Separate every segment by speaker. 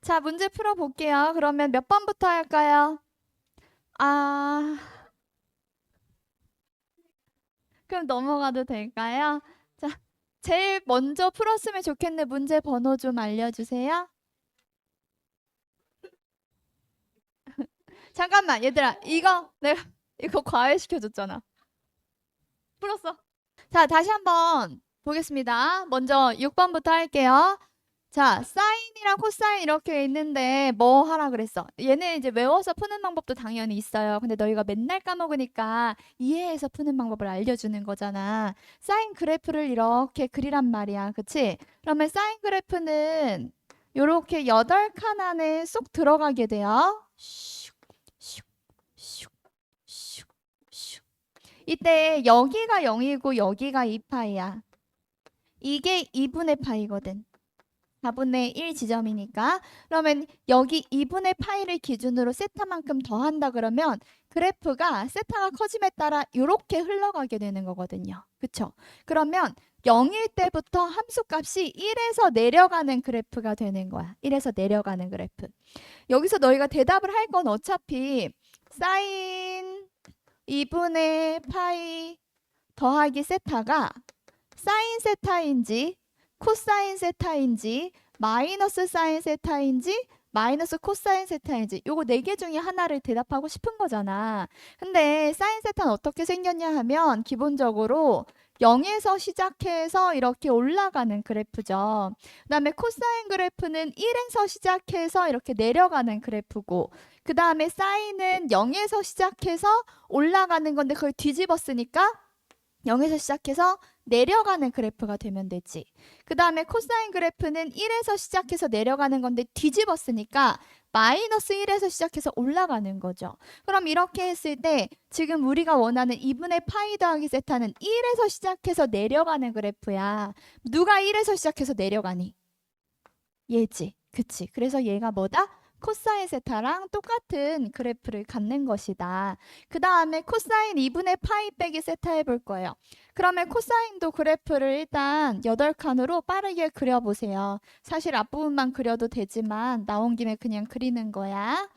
Speaker 1: 자, 문제 풀어볼게요. 그러면 몇 번부터 할까요? 아, 그럼 넘어가도 될까요? 자, 제일 먼저 풀었으면 좋겠는 문제 번호 좀 알려주세요. 잠깐만, 얘들아. 이거 내가 이거 과외시켜줬잖아. 풀었어. 자, 다시 한번 보겠습니다. 먼저 6번부터 할게요. 자, 사인이랑 코사인 이렇게 있는데 뭐 하라 그랬어? 얘는 이제 외워서 푸는 방법도 당연히 있어요. 근데 너희가 맨날 까먹으니까 이해해서 푸는 방법을 알려주는 거잖아. 사인 그래프를 이렇게 그리란 말이야. 그치? 그러면 사인 그래프는 요렇게 8칸 안에 쏙 들어가게 돼요. 슉, 슉, 슉, 슉, 슉. 이때 여기가 0이고 여기가 2파이야. 이게 2분의 파이거든. 4분의 1 지점이니까. 그러면 여기 2분의 파이를 기준으로 세타만큼 더한다 그러면 그래프가 세타가 커짐에 따라 이렇게 흘러가게 되는 거거든요. 그쵸? 그러면 0일 때부터 함수값이 1에서 내려가는 그래프가 되는 거야. 1에서 내려가는 그래프. 여기서 너희가 대답을 할 건 어차피 사인 2분의 파이 더하기 세타가 사인 세타인지 코사인 세타인지 마이너스 사인 세타인지 마이너스 코사인 세타인지 요거 4개 중에 하나를 대답하고 싶은 거잖아. 근데 사인 세타는 어떻게 생겼냐 하면 기본적으로 0에서 시작해서 이렇게 올라가는 그래프죠. 그다음에 코사인 그래프는 1에서 시작해서 이렇게 내려가는 그래프고 그다음에 사인은 0에서 시작해서 올라가는 건데 그걸 뒤집었으니까 0에서 시작해서 내려가는 그래프가 되면 되지. 그 다음에 코사인 그래프는 1에서 시작해서 내려가는 건데 뒤집었으니까 마이너스 1에서 시작해서 올라가는 거죠. 그럼 이렇게 했을 때 지금 우리가 원하는 2분의 파이 더하기 세타는 1에서 시작해서 내려가는 그래프야. 누가 1에서 시작해서 내려가니? 얘지. 그치. 그래서 얘가 뭐다? 코사인 세타랑 똑같은 그래프를 갖는 것이다. 그 다음에 코사인 2분의 파이 빼기 세타 해볼 거예요. 그러면 코사인도 그래프를 일단 8칸으로 빠르게 그려보세요. 사실 앞부분만 그려도 되지만 나온 김에 그냥 그리는 거야.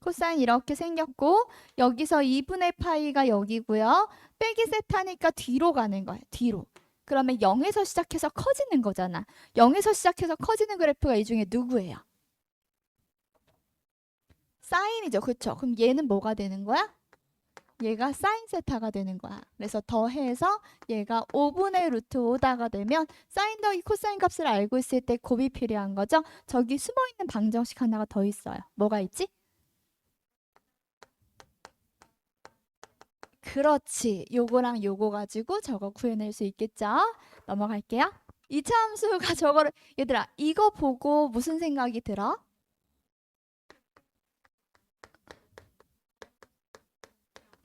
Speaker 1: 코사인 이렇게 생겼고 여기서 2분의 파이가 여기고요. 빼기 세타니까 뒤로 가는 거예요. 뒤로. 그러면 0에서 시작해서 커지는 거잖아. 0에서 시작해서 커지는 그래프가 이 중에 누구예요? 사인이죠. 그쵸? 그럼 얘는 뭐가 되는 거야? 얘가 사인 세타가 되는 거야. 그래서 더해서 얘가 5분의 루트 5다가 되면 사인 더하기 코사인 값을 알고 있을 때 곱이 필요한 거죠. 저기 숨어있는 방정식 하나가 더 있어요. 뭐가 있지? 그렇지. 요거랑 요거 가지고 저거 구해낼 수 있겠죠? 넘어갈게요. 이차 함수가 저거를 얘들아 이거 보고 무슨 생각이 들어?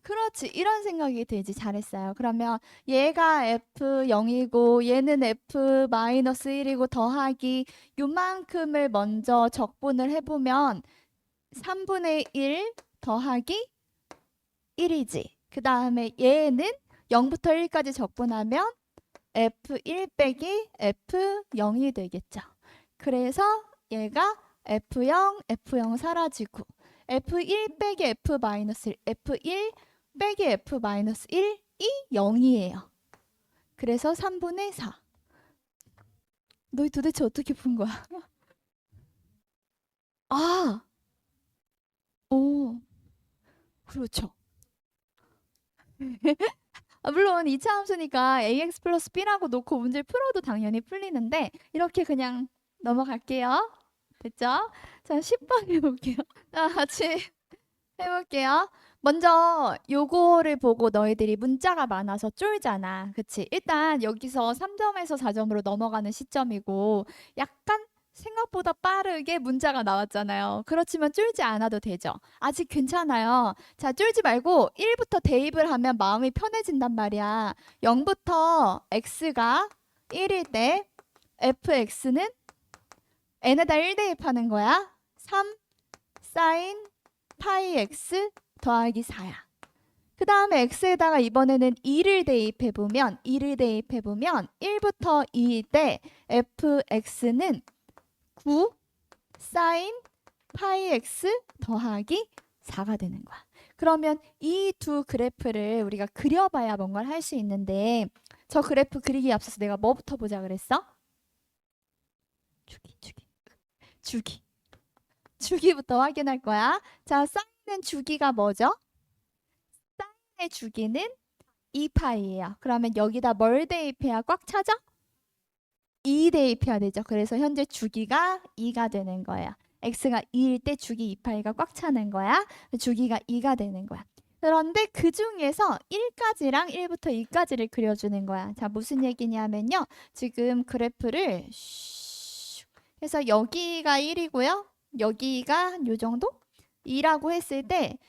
Speaker 1: 그렇지. 이런 생각이 들지. 잘했어요. 그러면 얘가 F0이고 얘는 F-1이고 더하기 요만큼을 먼저 적분을 해보면 3분의 1 더하기 1이지. 그 다음에 얘는 0부터 1까지 적분하면 F1 빼기 F0이 되겠죠. 그래서 얘가 F0, F0 사라지고 F1 빼기 F-1, F1 빼기 F-1이 0이에요. 그래서 3분의 4. 너희 도대체 어떻게 푼 거야? 아, 오, 그렇죠. 물론 2차 함수니까 ax 플러스 b라고 놓고 문제를 풀어도 당연히 풀리는데 이렇게 그냥 넘어갈게요. 됐죠? 자, 10번 해볼게요. 자, 같이 해볼게요. 먼저 요거를 보고 너희들이 문자가 많아서 쫄잖아. 그치? 일단 여기서 3점에서 4점으로 넘어가는 시점이고 약간 생각보다 빠르게 문자가 나왔잖아요. 그렇지만 쫄지 않아도 되죠. 아직 괜찮아요. 자, 쫄지 말고 1부터 대입을 하면 마음이 편해진단 말이야. 0부터 x가 1일 때 fx는 n에다 1 대입하는 거야. 3 사인 파이 x 더하기 4야. 그 다음에 x에다가 이번에는 2를 대입해보면 1부터 2일 때 fx는 9 사인 파이 x 더하기 4가 되는 거야. 그러면 이 두 그래프를 우리가 그려봐야 뭔가를 할 수 있는데 저 그래프 그리기 앞서서 내가 뭐부터 보자 그랬어? 주기부터 확인할 거야. 자, 사인은 주기가 뭐죠? 사인의 주기는 2파이예요. 그러면 여기다 뭘 대입해야 꽉 차죠? 2 대입해야 되죠. 그래서 현재 주기가 2가 되는 거예요. x가 2일 때 주기 2파이가 꽉 차는 거야. 주기가 2가 되는 거야. 그런데 그 중에서 1까지랑 1부터 2까지를 그려주는 거야. 자, 무슨 얘기냐면요. 지금 그래프를 해서 여기가 1이고요. 여기가 요 정도? 2라고 했을 때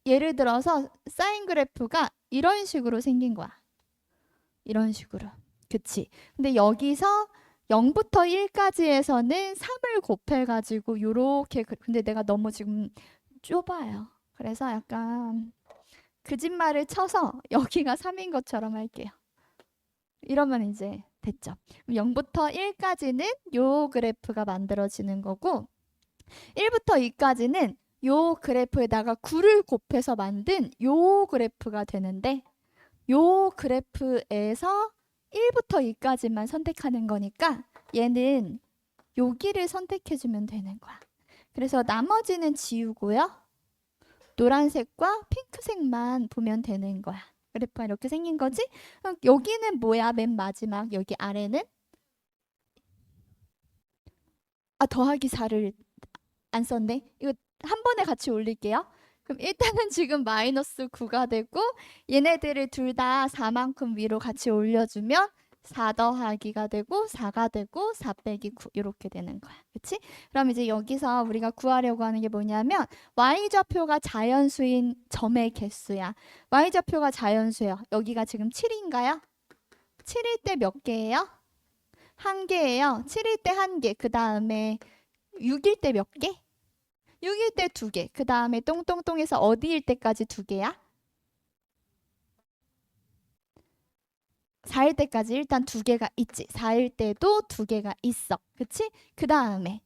Speaker 1: 예를 들어서 사인 그래프가 이런 식으로 생긴 거야. 이런 식으로. 그치? 근데 여기서 0부터 1까지에서는 3을 곱해가지고 요렇게 근데 내가 너무 지금 좁아요. 그래서 약간 거짓말을 쳐서 여기가 3인 것처럼 할게요. 이러면 이제 됐죠. 0부터 1까지는 요 그래프가 만들어지는 거고 1부터 2까지는 요 그래프에다가 9를 곱해서 만든 요 그래프가 되는데 요 그래프에서 1부터 2까지만 선택하는 거니까 얘는 여기를 선택해주면 되는 거야. 그래서 나머지는 지우고요. 노란색과 핑크색만 보면 되는 거야. 그래프가 이렇게 생긴 거지? 여기는 뭐야? 맨 마지막 여기 아래는? 더하기 4를 안 썼네. 이거 한 번에 같이 올릴게요. 그럼 일단은 지금 마이너스 9가 되고 얘네들을 둘 다 4만큼 위로 같이 올려주면 4 더하기가 되고 4가 되고 4 빼기 9 이렇게 되는 거야. 그치? 그럼 이제 여기서 우리가 구하려고 하는 게 뭐냐면 y좌표가 자연수인 점의 개수야. y좌표가 자연수예요. 여기가 지금 7인가요? 7일 때 몇 개예요? 1개예요. 7일 때 1개. 그 다음에 6일 때 몇 개? 6일 때 2개. 그 다음에 똥똥똥에서 어디일 때까지 2개야? 4일 때까지 일단 2개가 있지. 4일 때도 2개가 있어. 그치? 그 다음에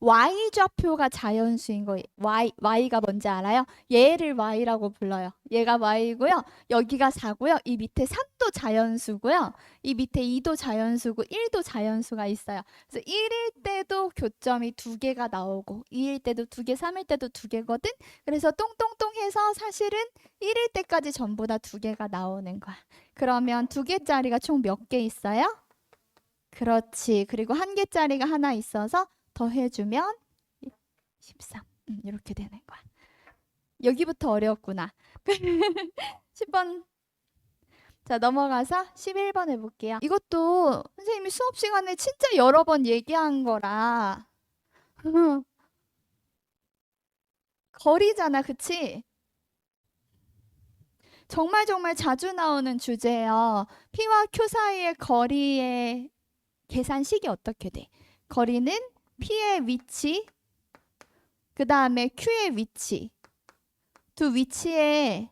Speaker 1: y좌표가 자연수인 거예요. y가 뭔지 알아요? 얘를 y라고 불러요. 얘가 y고요. 여기가 4고요. 이 밑에 3도 자연수고요. 이 밑에 2도 자연수고 1도 자연수가 있어요. 그래서 1일 때도 교점이 2개가 나오고 2일 때도 2개, 3일 때도 2개거든. 그래서 똥똥똥 해서 사실은 1일 때까지 전부 다 2개가 나오는 거야. 그러면 2개짜리가 총 몇 개 있어요? 그렇지. 그리고 1개짜리가 하나 있어서 더해주면 13. 이렇게 되는 거야. 여기부터 어려웠구나. 10번. 자, 넘어가서 11번 해볼게요. 이것도 선생님이 수업 시간에 진짜 여러 번 얘기한 거라. 거리잖아, 그치? 정말 자주 나오는 주제예요. P와 Q 사이의 거리의 계산식이 어떻게 돼? 거리는 P의 위치, 그 다음에 Q의 위치, 두 위치에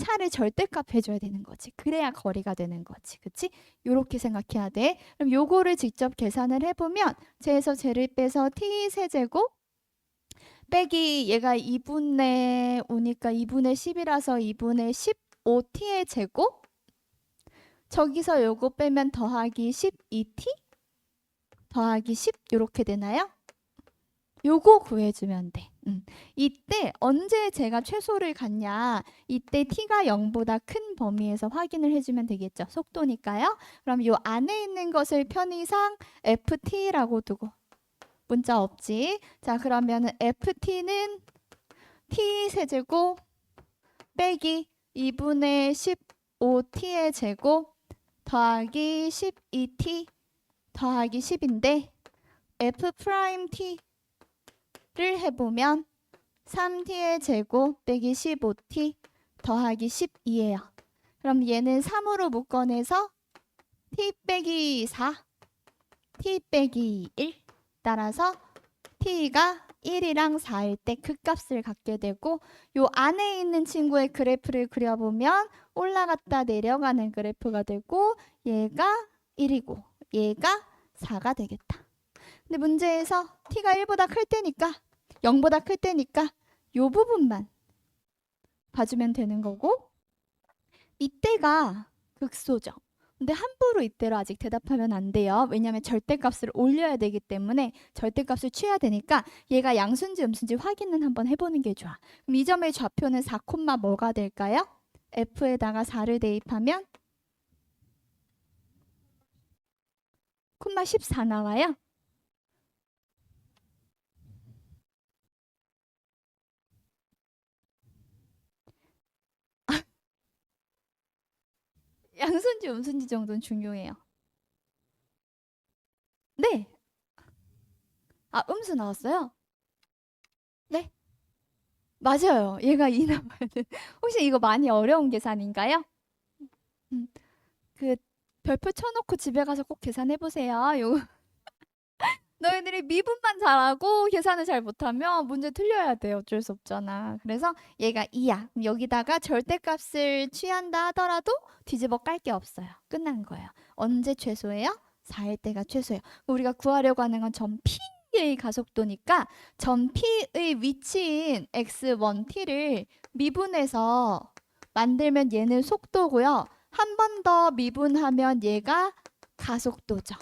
Speaker 1: 차를 절대값 해줘야 되는 거지. 그래야 거리가 되는 거지. 그치? 요렇게 생각해야 돼. 그럼 요거를 직접 계산을 해보면 제에서 제를 빼서 t 세제곱 빼기 얘가 2분의 5니까 2분의 10이라서 2분의 15t의 제곱 저기서 요거 빼면 더하기 12t 더하기 10 요렇게 되나요? 요거 구해주면 돼. 이때 언제 제가 최소를 갖냐? 이때 t가 0보다 큰 범위에서 확인을 해주면 되겠죠. 속도니까요. 그럼 요 안에 있는 것을 편의상 ft라고 두고 문자 없지. 자, 그러면은 ft는 t 세제곱 빼기 2분의 15t의 제곱 더하기 12t 더하기 10인데 f'(t) 를 해보면 3t의 제곱 빼기 15t 더하기 12예요. 그럼 얘는 3으로 묶어내서 t 빼기 4, t 빼기 1 따라서 t가 1이랑 4일 때 그 값을 갖게 되고 요 안에 있는 친구의 그래프를 그려보면 올라갔다 내려가는 그래프가 되고 얘가 1이고 얘가 4가 되겠다. 근데 문제에서 t가 1보다 클 때니까 0보다 클 때니까 요 부분만 봐주면 되는 거고 이때가 극소죠. 근데 함부로 이때로 아직 대답하면 안 돼요. 왜냐하면 절대값을 올려야 되기 때문에 절대값을 취해야 되니까 얘가 양수인지 음수인지 확인은 한번 해보는 게 좋아. 그럼 이 점의 좌표는 4, 뭐가 될까요? f에다가 4를 대입하면 14 나와요. 양수인지 음수인지 정도는 중요해요. 네. 아, 음수 나왔어요? 네. 맞아요. 얘가 2 나와야 돼. 혹시 이거 많이 어려운 계산인가요? 음, 그 별표 쳐놓고 집에 가서 꼭 계산해 보세요. 요 너희들이 미분만 잘하고 계산을 잘 못하면 문제 틀려야 돼. 어쩔 수 없잖아. 그래서 얘가 2야. 그럼 여기다가 절대값을 취한다 하더라도 뒤집어 깔 게 없어요. 끝난 거예요. 언제 최소예요? 4일 때가 최소예요. 우리가 구하려고 하는 건 점 P의 가속도니까 점 P의 위치인 x1t를 미분해서 만들면 얘는 속도고요. 한 번 더 미분하면 얘가 가속도죠.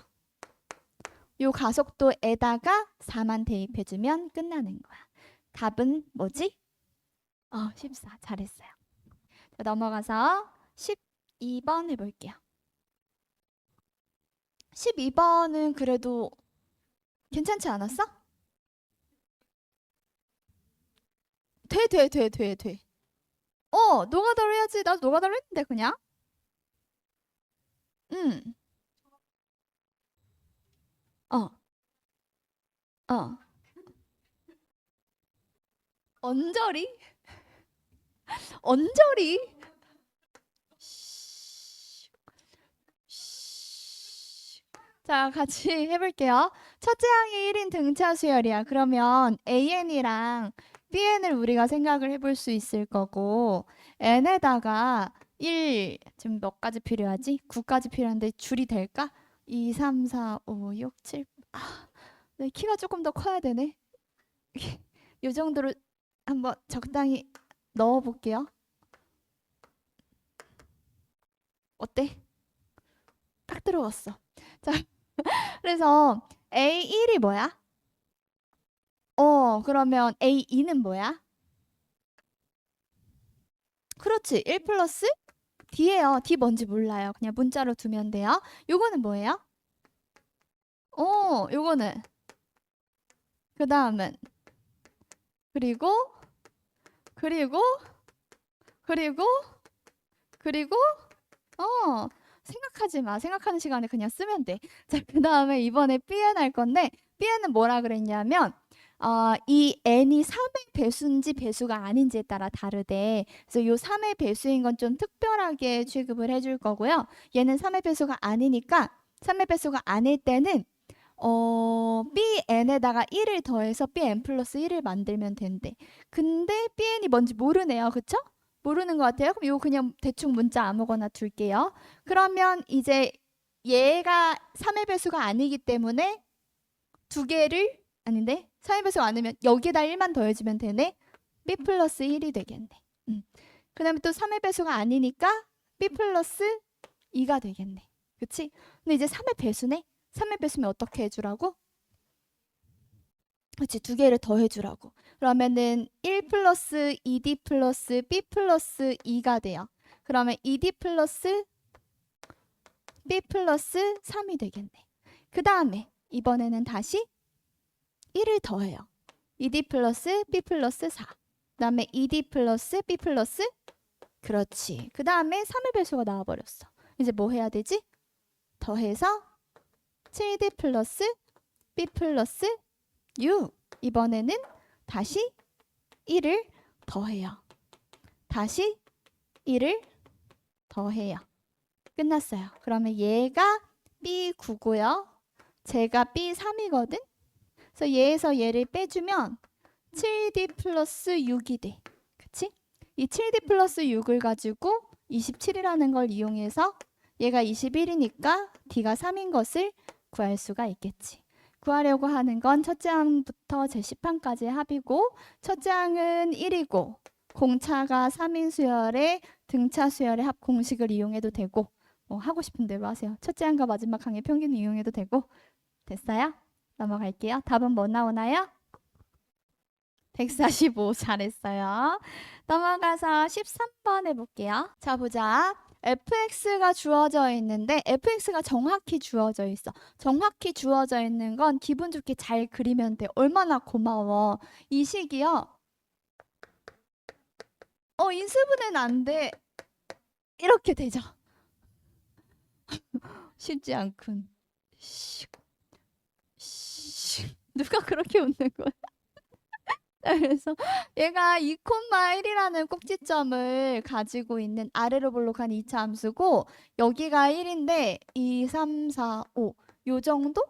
Speaker 1: 요 가속도에다가 4만 대입해주면 끝나는 거야. 답은 뭐지? 14. 잘했어요. 자, 넘어가서 12번 해볼게요. 12번은 그래도 괜찮지 않았어? 돼. 노가다로 해야지. 나도 노가다로 했는데 그냥. 응. 어. 어. 언저리? 언저리? 자, 같이 해볼게요. 첫째 항이 1인 등차 수열이야. 그러면 AN이랑 BN을 우리가 생각을 해볼 수 있을 거고 N에다가 1, 지금 몇 가지 필요하지? 9까지 필요한데 줄이 될까? 2, 3, 4, 5, 6, 7. 내 키가 조금 더 커야 되네. 이 정도로 한번 적당히 넣어볼게요. 어때? 딱 들어갔어. 자, 그래서 A1이 뭐야? 그러면 A2는 뭐야? 그렇지. 1 플러스 D예요. D 뭔지 몰라요. 그냥 문자로 두면 돼요. 요거는 뭐예요? 요거는. 그 다음은. 그리고, 그리고, 그리고, 그리고, 생각하지 마. 생각하는 시간에 그냥 쓰면 돼. 자, 그 다음에 이번에 Bn 할 건데, Bn은 뭐라 그랬냐면, 이 n이 3의 배수인지 배수가 아닌지에 따라 다르대. 그래서 요 3의 배수인 건 좀 특별하게 취급을 해줄 거고요. 얘는 3의 배수가 아니니까 3의 배수가 아닐 때는 bn에다가 1을 더해서 bn 플러스 1을 만들면 된대. 근데 bn이 뭔지 모르네요. 그쵸? 모르는 것 같아요. 그럼 이거 그냥 대충 문자 아무거나 둘게요. 그러면 이제 얘가 3의 배수가 아니기 때문에 두 개를 아닌데 3의 배수가 아니면 여기에다 1만 더해주면 되네. b 플러스 1이 되겠네. 그 다음에 또 3의 배수가 아니니까 b 플러스 2가 되겠네. 그치? 근데 이제 3의 배수네. 3의 배수면 어떻게 해주라고? 그치, 두 개를 더해주라고. 그러면은 1 플러스 2d 플러스 b 플러스 2가 돼요. 그러면 2d 플러스 b 플러스 3이 되겠네. 그 다음에 이번에는 다시 1을 더해요. 2d 플러스 b 플러스 4. 그 다음에 2d 플러스 b 플러스 그렇지. 그 다음에 3의 배수가 나와버렸어. 이제 뭐 해야 되지? 더해서 7d 플러스 b 플러스 6. 이번에는 다시 1을 더해요. 다시 1을 더해요. 끝났어요. 그러면 얘가 B9고요. 제가 B3이거든. 그래서 얘에서 얘를 빼주면 7D 플러스 6이 돼. 그치? 이 7D 플러스 6을 가지고 27이라는 걸 이용해서 얘가 21이니까 D가 3인 것을 구할 수가 있겠지. 구하려고 하는 건 첫째 항부터 제10항까지의 합이고 첫째 항은 1이고 공차가 3인 수열의 등차 수열의 합 공식을 이용해도 되고 뭐 하고 싶은 대로 하세요. 첫째 항과 마지막 항의 평균 이용해도 되고 됐어요? 넘어갈게요. 답은 뭐 나오나요? 145 잘했어요. 넘어가서 13번 해볼게요. 자 보자. fx가 주어져 있는데 fx가 정확히 주어져 있어. 정확히 주어져 있는 건 기분 좋게 잘 그리면 돼. 얼마나 고마워. 이 식이요. 인수분해는 안 돼. 이렇게 되죠. 쉽지 않군. 누가 그렇게 웃는 거야? 그래서 얘가 2,1이라는 꼭지점을 가지고 있는 아래로 볼록한 2차 함수고 여기가 1인데 2, 3, 4, 5 요 정도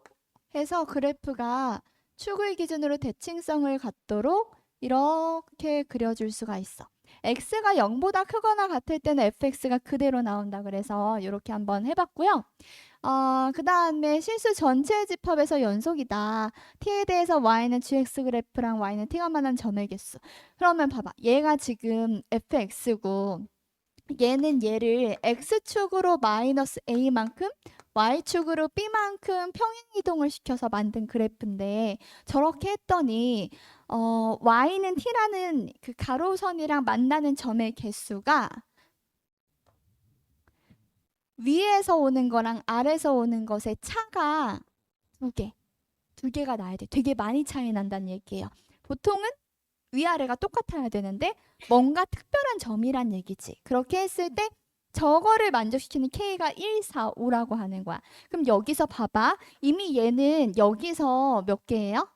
Speaker 1: 해서 그래프가 축을 기준으로 대칭성을 갖도록 이렇게 그려줄 수가 있어. x가 0보다 크거나 같을 때는 fx가 그대로 나온다. 그래서 이렇게 한번 해봤고요. 그 다음에 실수 전체 집합에서 연속이다. t에 대해서 y는 gx 그래프랑 y는 t가 만한 점의 개수. 그러면 봐봐. 얘가 지금 fx고 얘는 얘를 x축으로 마이너스 a만큼 y축으로 b만큼 평행이동을 시켜서 만든 그래프인데 저렇게 했더니 y는 t라는 그 가로선이랑 만나는 점의 개수가 위에서 오는 거랑 아래에서 오는 것의 차가 두 개가 나야 돼. 되게 많이 차이 난다는 얘기예요. 보통은 위아래가 똑같아야 되는데 뭔가 특별한 점이란 얘기지. 그렇게 했을 때 저거를 만족시키는 K가 1, 4, 5라고 하는 거야. 그럼 여기서 봐봐. 이미 얘는 여기서 몇 개예요?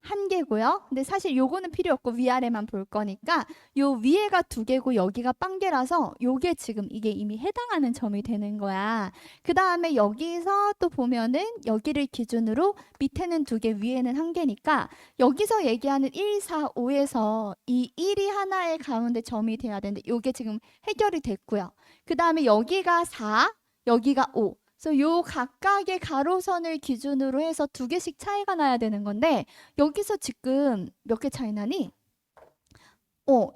Speaker 1: 한 개고요. 근데 사실 요거는 필요 없고 위아래만 볼 거니까 요 위에가 두 개고 여기가 빵 개라서 요게 지금 이게 이미 해당하는 점이 되는 거야. 그 다음에 여기서 또 보면은 여기를 기준으로 밑에는 두 개, 위에는 한 개니까 여기서 얘기하는 1, 4, 5에서 이 1이 하나의 가운데 점이 돼야 되는데 요게 지금 해결이 됐고요. 그 다음에 여기가 4, 여기가 5. 그래서 요 각각의 가로선을 기준으로 해서 두 개씩 차이가 나야 되는 건데 여기서 지금 몇 개 차이 나니?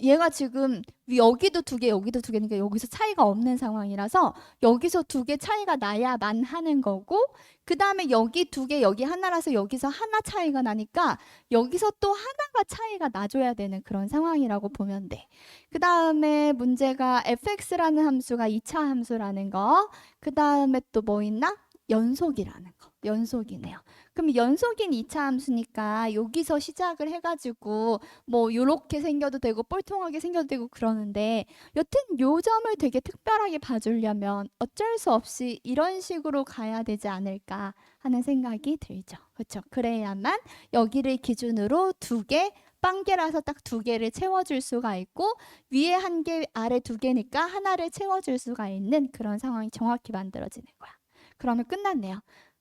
Speaker 1: 얘가 지금 여기도 두 개, 여기도 두 개니까 여기서 차이가 없는 상황이라서 여기서 두 개 차이가 나야만 하는 거고 그 다음에 여기 두 개, 여기 하나라서 여기서 하나 차이가 나니까 여기서 또 하나가 차이가 나줘야 되는 그런 상황이라고 보면 돼. 그 다음에 문제가 fx라는 함수가 2차 함수라는 거. 그 다음에 또 뭐 있나? 연속이라는 거. 연속이네요. 그럼 연속인 2차 함수니까 여기서 시작을 해가지고 뭐 요렇게 생겨도 되고 뻘통하게 생겨도 되고 그러는데 여튼 요 점을 되게 특별하게 봐주려면 어쩔 수 없이 이런 식으로 가야 되지 않을까 하는 생각이 들죠. 그렇죠? 그래야만 여기를 기준으로 두 개, 빵개라서 딱 두 개를 채워줄 수가 있고 위에 한 개, 아래 두 개니까 하나를 채워줄 수가 있는 그런 상황이 정확히 만들어지는 거야. 그러면 끝났네요.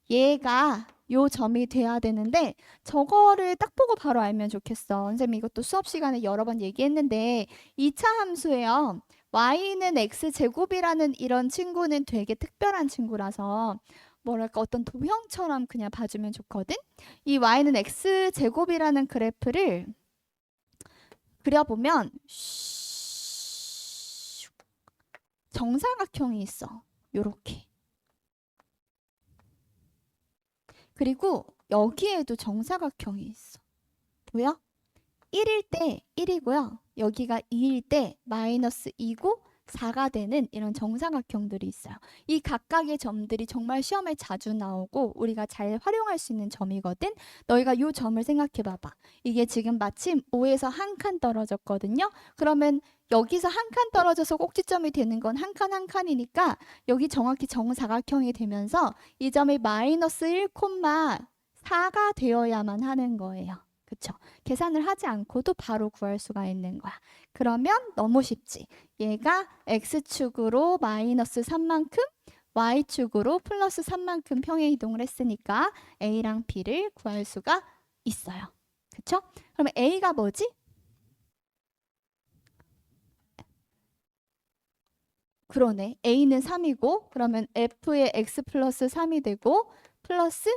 Speaker 1: 얘가 요 점이 돼야 되는데 저거를 딱 보고 바로 알면 좋겠어. 선생님 이것도 수업 시간에 여러 번 얘기했는데 2차 함수예요. y는 x제곱이라는 이런 친구는 되게 특별한 친구라서 뭐랄까 어떤 도형처럼 그냥 봐주면 좋거든. 이 y는 x제곱이라는 그래프를 그려보면 정사각형이 있어. 요렇게. 그리고 여기에도 정사각형이 있어. 보여? 1일 때 1이고요. 여기가 2일 때 마이너스 2고 4가 되는 이런 정사각형들이 있어요. 이 각각의 점들이 정말 시험에 자주 나오고 우리가 잘 활용할 수 있는 점이거든. 너희가 이 점을 생각해 봐봐. 이게 지금 마침 5에서 한 칸 떨어졌거든요. 그러면 여기서 한 칸 떨어져서 꼭지점이 되는 건 한 칸 한 칸이니까 여기 정확히 정사각형이 되면서 이 점이 마이너스 1,4가 되어야만 하는 거예요. 그쵸? 계산을 하지 않고도 바로 구할 수가 있는 거야. 그러면 너무 쉽지. 얘가 x축으로 마이너스 3만큼 y축으로 플러스 3만큼 평행 이동을 했으니까 a랑 b를 구할 수가 있어요. 그쵸? 그러면 a가 뭐지? 그러네. A는 3이고 그러면 F의 X 플러스 3이 되고 플러스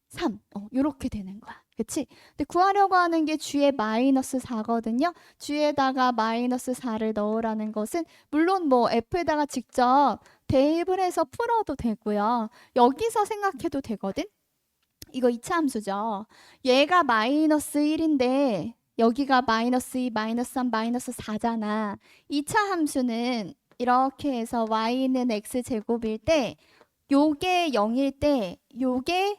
Speaker 1: 3. 요렇게 되는 거야. 그치? 근데 구하려고 하는 게 G의 마이너스 4거든요. G에다가 마이너스 4를 넣으라는 것은 물론 뭐 F에다가 직접 대입을 해서 풀어도 되고요. 여기서 생각해도 되거든? 이거 2차 함수죠. 얘가 마이너스 1인데 여기가 마이너스 2, 마이너스 3, 마이너스 4잖아. 2차 함수는 이렇게 해서 y는 x제곱일 때 요게 0일 때 요게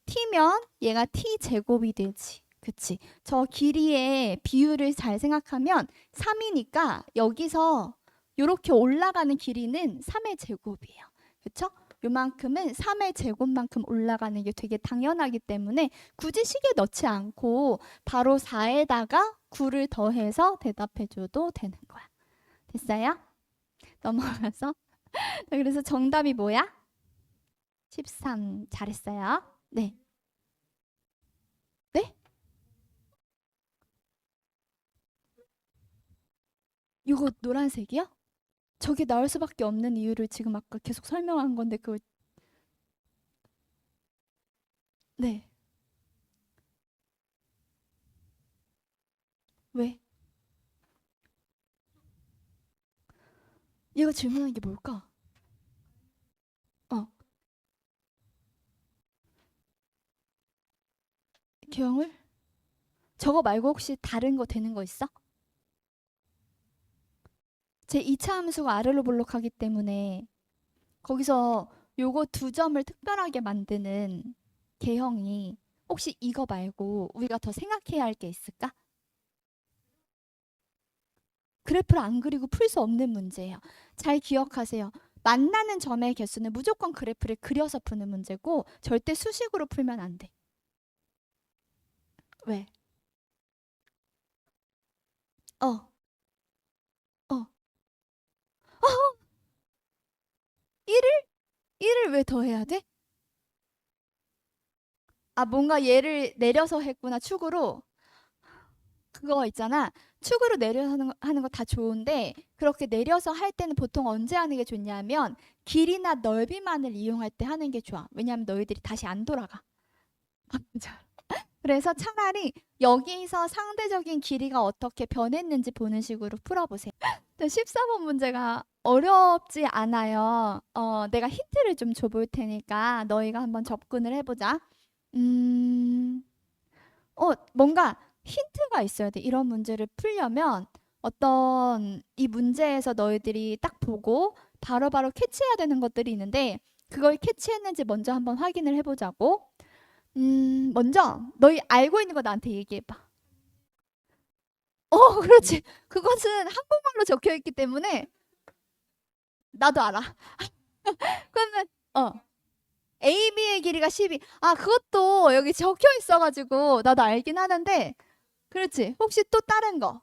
Speaker 1: t면 얘가 t제곱이 되지. 그치? 저 길이의 비율을 잘 생각하면 3이니까 여기서 요렇게 올라가는 길이는 3의 제곱이에요. 그쵸? 요만큼은 3의 제곱만큼 올라가는 게 되게 당연하기 때문에 굳이 식에 넣지 않고 바로 4에다가 9를 더해서 대답해줘도 되는 거야. 됐어요? 넘어가서. 그래서 정답이 뭐야? 13. 잘했어요. 네. 네? 이거 노란색이요? 저게 나올 수밖에 없는 이유를 지금 아까 계속 설명한 건데 그걸 네. 왜? 얘가 질문한 게 뭘까? 어, 기형을? 저거 말고 혹시 다른 거 되는 거 있어? 제 2차 함수가 아래로 볼록하기 때문에 거기서 요거 두 점을 특별하게 만드는 개형이 혹시 이거 말고 우리가 더 생각해야 할 게 있을까? 그래프를 안 그리고 풀 수 없는 문제예요. 잘 기억하세요. 만나는 점의 개수는 무조건 그래프를 그려서 푸는 문제고 절대 수식으로 풀면 안 돼. 왜? 어, 어. 1을? 1을 왜 더해야 돼? 아, 뭔가 얘를 내려서 했구나, 축으로. 그거 있잖아. 축으로 내려서 하는 거 다 좋은데 그렇게 내려서 할 때는 보통 언제 하는 게 좋냐면 길이나 넓이만을 이용할 때 하는 게 좋아. 왜냐하면 너희들이 다시 안 돌아가. 그래서 차라리 여기서 상대적인 길이가 어떻게 변했는지 보는 식으로 풀어보세요. 14번 문제가 어렵지 않아요. 내가 힌트를 좀 줘볼 테니까 너희가 한번 접근을 해보자. 음, 뭔가 힌트가 있어야 돼. 이런 문제를 풀려면 어떤 이 문제에서 너희들이 딱 보고 바로바로 캐치해야 되는 것들이 있는데 그걸 캐치했는지 먼저 한번 확인을 해보자고. 먼저 너희 알고 있는 거 나한테 얘기해봐. 그렇지. 그것은 한국말로 적혀 있기 때문에 나도 알아. 그러면 AB의 길이가 12. 아, 그것도 여기 적혀 있어가지고 나도 알긴 하는데 그렇지. 혹시 또 다른 거?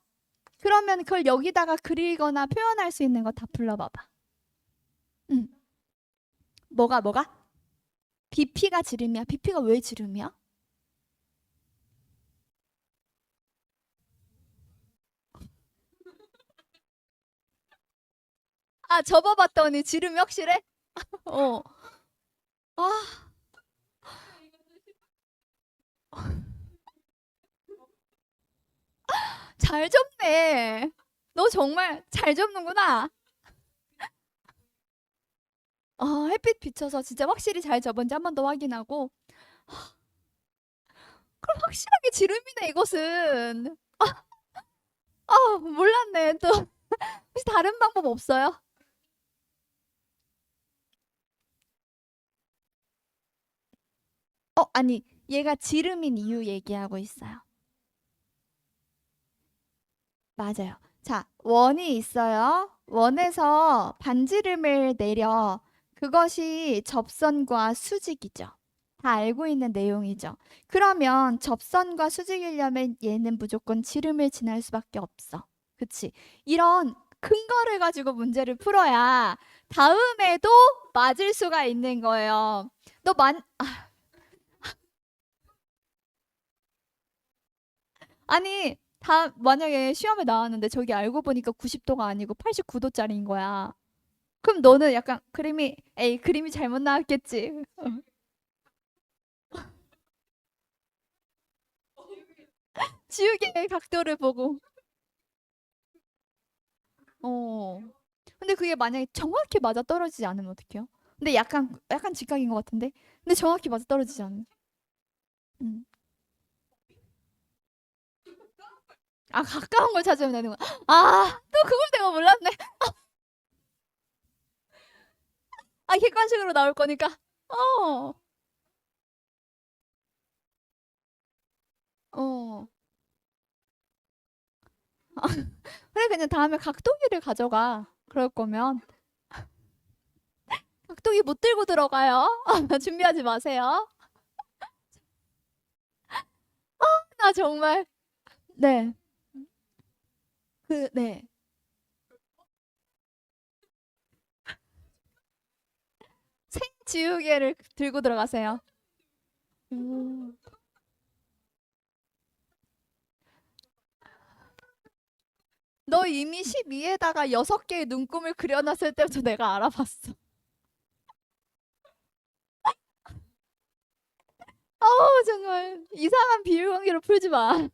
Speaker 1: 그러면 그걸 여기다가 그리거나 표현할 수 있는 거 다 불러봐봐. 응. 뭐가? BP가 지름이야. BP가 왜 지름이야? 아, 접어봤더니 지름이 확실해? 어. 아, 잘 접네. 너 정말 잘 접는구나. 햇빛 비춰서 진짜 확실히 잘 접은지 한 번 더 확인하고. 그럼 확실하게 지름이네, 이것은. 몰랐네. 또 혹시 다른 방법 없어요? 아니, 얘가 지름인 이유 얘기하고 있어요. 맞아요. 자, 원이 있어요. 원에서 반지름을 내려. 그것이 접선과 수직이죠. 다 알고 있는 내용이죠. 그러면 접선과 수직이려면 얘는 무조건 지름을 지날 수밖에 없어. 그치? 이런 근거를 가지고 문제를 풀어야 다음에도 맞을 수가 있는 거예요. 너 아니, 다 만약에 시험에 나왔는데 저기 알고 보니까 90도가 아니고 89도짜리인 거야. 그럼 너는 약간 그림이 잘못 나왔겠지. 지우개의 각도를 보고. 어. 근데 그게 만약에 정확히 맞아 떨어지지 않으면 어떡해요? 근데 약간 직각인 것 같은데. 근데 정확히 맞아 떨어지지 않는. 음. 아, 가까운 걸 찾으면 되는 거야. 아, 또 그걸 내가 몰랐네. 아, 객관식으로 나올 거니까. 어. 어. 그래, 그냥 다음에 각도기를 가져가. 그럴 거면. 각도기 못 들고 들어가요. 준비하지 마세요. 나 정말. 네. 네. 생지우개를 들고 들어가세요. 음. 너 이미 12에다가 6개의 눈금을 그려놨을 때부터 내가 알아봤어. 어우, 정말. 이상한 비율 관계로 풀지 마.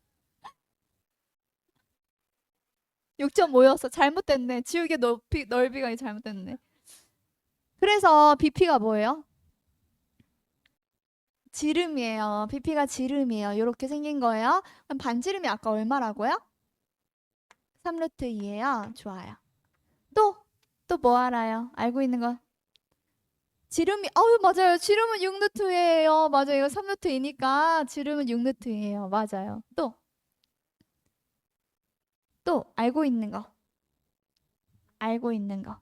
Speaker 1: 6.5였어. 잘못됐네. 지우개 넓이가 잘못됐네. 그래서 BP가 뭐예요? 지름이에요. BP가 지름이에요. 이렇게 생긴 거예요. 그럼 반지름이 아까 얼마라고요? 3루트 2예요. 좋아요. 또, 또 뭐 알아요? 알고 있는 거. 지름이, 맞아요. 지름은 6루트예요. 맞아요. 이거 3루트이니까 지름은 6루트예요. 맞아요. 또, 알고 있는 거. 알고 있는 거.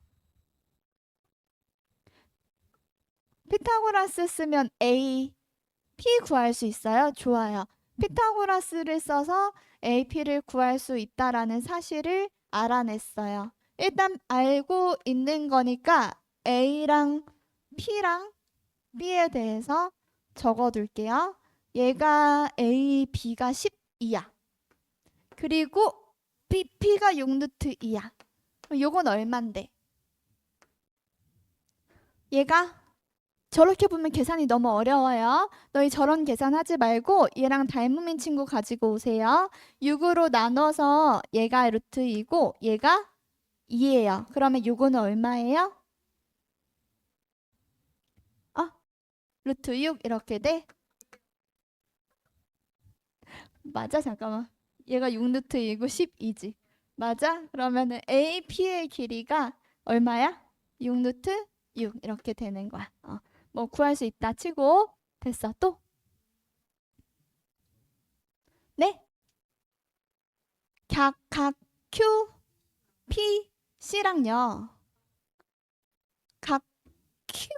Speaker 1: 피타고라스 쓰면 A, P 구할 수 있어요? 좋아요. 피타고라스를 써서 AP를 구할 수 있다라는 사실을 알아냈어요. 일단 알고 있는 거니까 A랑 P랑 B에 대해서 적어둘게요. 얘가 A, B가 12야. 그리고 P가 6루트 2야. 요건 얼만데? 얘가 저렇게 보면 계산이 너무 어려워요. 너희 저런 계산하지 말고 얘랑 닮은 친구 가지고 오세요. 6으로 나눠서 얘가 루트 2고 얘가 2예요. 그러면 요거는 얼마예요? 루트 6 이렇게 돼? 맞아, 잠깐만. 얘가 6루트 2고 12지. 맞아? 그러면은 AP의 길이가 얼마야? 6루트 6 이렇게 되는 거야. 뭐 구할 수 있다 치고 됐어. 또? 네? 각 Q, P, C랑요. 각 Q,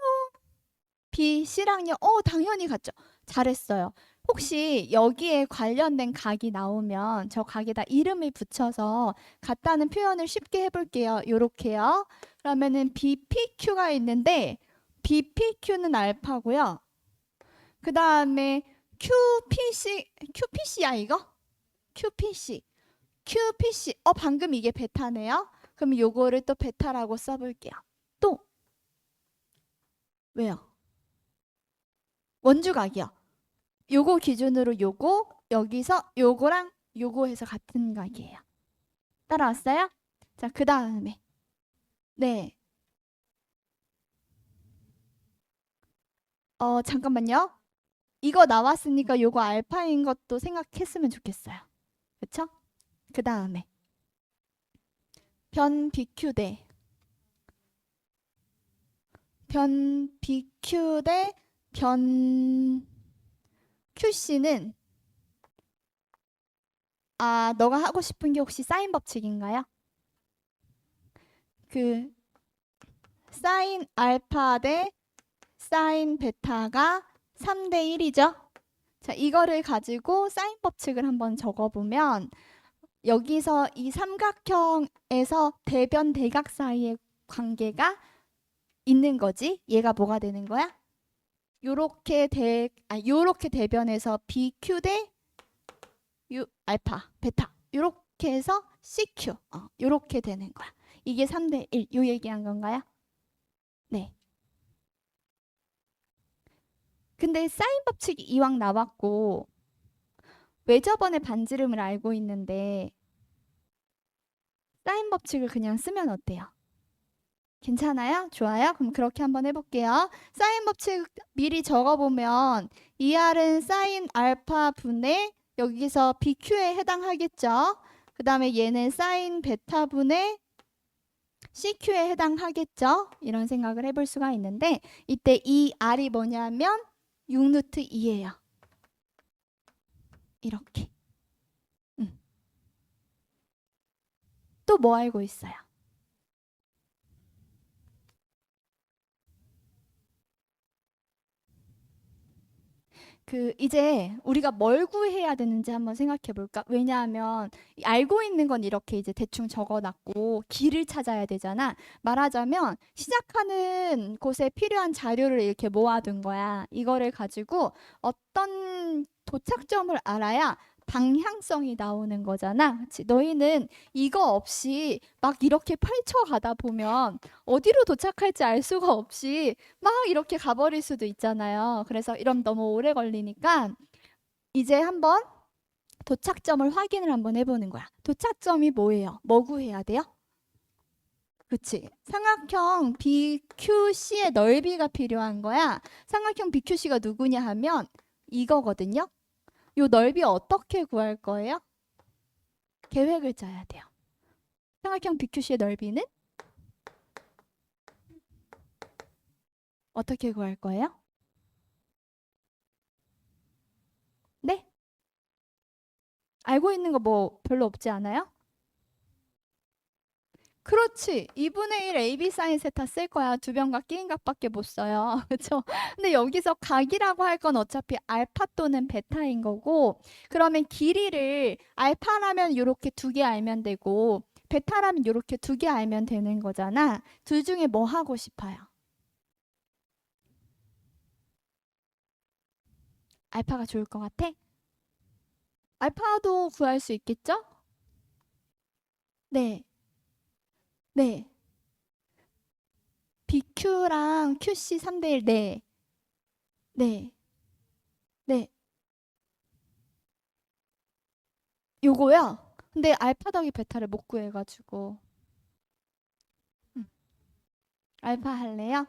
Speaker 1: B, C랑요. 당연히 같죠. 잘했어요. 혹시 여기에 관련된 각이 나오면 저 각에다 이름을 붙여서 같다는 표현을 쉽게 해볼게요. 요렇게요. 그러면은 BPQ가 있는데 BPQ는 알파고요. 그 다음에 QPC야 이거? QPC. QPC. 방금 이게 베타네요. 그럼 요거를 또 베타라고 써볼게요. 또 왜요? 원주각이요. 요거 기준으로 요거 여기서 요거랑 요거 해서 같은 각이에요. 따라왔어요? 자, 그 다음에 네. 잠깐만요. 이거 나왔으니까 요거 알파인 것도 생각했으면 좋겠어요. 그쵸? 그 다음에 변 BQ 대변 BQ 대변 QC는 너가 하고 싶은 게 혹시 사인 법칙인가요? 그 사인 알파 대 사인 베타가 3대 1이죠. 자, 이거를 가지고 사인 법칙을 한번 적어보면 여기서 이 삼각형에서 대변 대각 사이의 관계가 있는 거지. 얘가 뭐가 되는 거야? 요렇게 대변해서 BQ 대 알파, 베타. 요렇게 해서 CQ. 요렇게 되는 거야. 이게 3대 1. 요 얘기한 건가요? 근데 사인 법칙이 이왕 나왔고 왜 저번에 반지름을 알고 있는데 사인 법칙을 그냥 쓰면 어때요? 괜찮아요? 좋아요? 그럼 그렇게 한번 해볼게요. 사인 법칙 미리 적어보면 2R은 사인 알파 분의 여기서 BQ에 해당하겠죠? 그 다음에 얘는 사인 베타 분의 CQ에 해당하겠죠? 이런 생각을 해볼 수가 있는데 이때 이 R이 뭐냐면 6루트 2예요. 이렇게. 또 뭐 알고 있어요? 이제 우리가 뭘 구해야 되는지 한번 생각해 볼까? 왜냐하면 알고 있는 건 이렇게 이제 대충 적어놨고 길을 찾아야 되잖아. 말하자면 시작하는 곳에 필요한 자료를 이렇게 모아둔 거야. 이거를 가지고 어떤 도착점을 알아야 방향성이 나오는 거잖아. 그치? 너희는 이거 없이 막 이렇게 펼쳐가다 보면 어디로 도착할지 알 수가 없이 막 이렇게 가버릴 수도 있잖아요. 그래서 이러면 너무 오래 걸리니까 이제 한번 도착점을 확인을 한번 해보는 거야. 도착점이 뭐예요? 뭐 구해야 돼요? 그치? 삼각형 BQC의 넓이가 필요한 거야. 삼각형 BQC가 누구냐 하면 이거거든요. 요 넓이 어떻게 구할 거예요? 계획을 짜야 돼요. 삼각형 BQC의 넓이는 어떻게 구할 거예요? 네? 알고 있는 거 뭐 별로 없지 않아요? 그렇지. 2분의 1 AB 사인 세타 쓸 거야. 두 변각 끼인 각밖에 못 써요. 그렇죠? 근데 여기서 각이라고 할 건 어차피 알파 또는 베타인 거고 그러면 길이를 알파라면 이렇게 두 개 알면 되고 베타라면 이렇게 두 개 알면 되는 거잖아. 둘 중에 뭐 하고 싶어요? 알파가 좋을 것 같아? 알파도 구할 수 있겠죠? 네. 네. BQ랑 QC 3대 1. 네. 네. 네. 요거요? 근데 알파 더하기 베타를 못 구해가지고 음, 알파 할래요?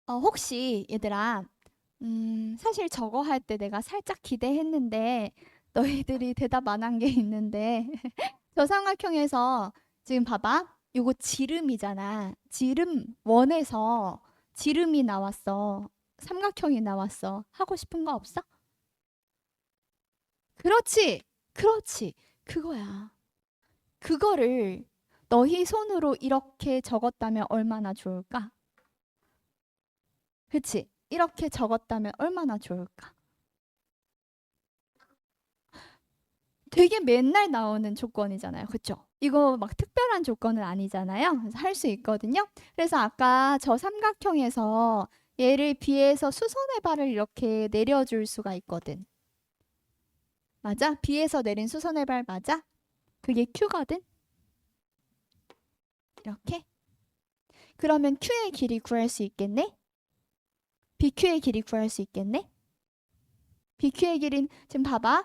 Speaker 1: 혹시 얘들아 사실 저거 할 때 내가 살짝 기대했는데 너희들이 대답 안 한 게 있는데 저 삼각형에서 지금 봐봐 요거 지름이잖아 지름 원에서 지름이 나왔어 삼각형이 나왔어 하고 싶은 거 없어? 그렇지 그렇지 그거야 그거를 너희 손으로 이렇게 적었다면 얼마나 좋을까? 그치? 이렇게 적었다면 얼마나 좋을까? 되게 맨날 나오는 조건이잖아요. 그쵸? 이거 막 특별한 조건은 아니잖아요. 그래서 할 수 있거든요. 그래서 아까 저 삼각형에서 얘를 B에서 수선의 발을 이렇게 내려줄 수가 있거든. 맞아? B에서 내린 수선의 발 맞아? 그게 Q거든? 이렇게? 그러면 Q의 길이 구할 수 있겠네? BQ의 길이 구할 수 있겠네? BQ의 길이는 지금 봐봐.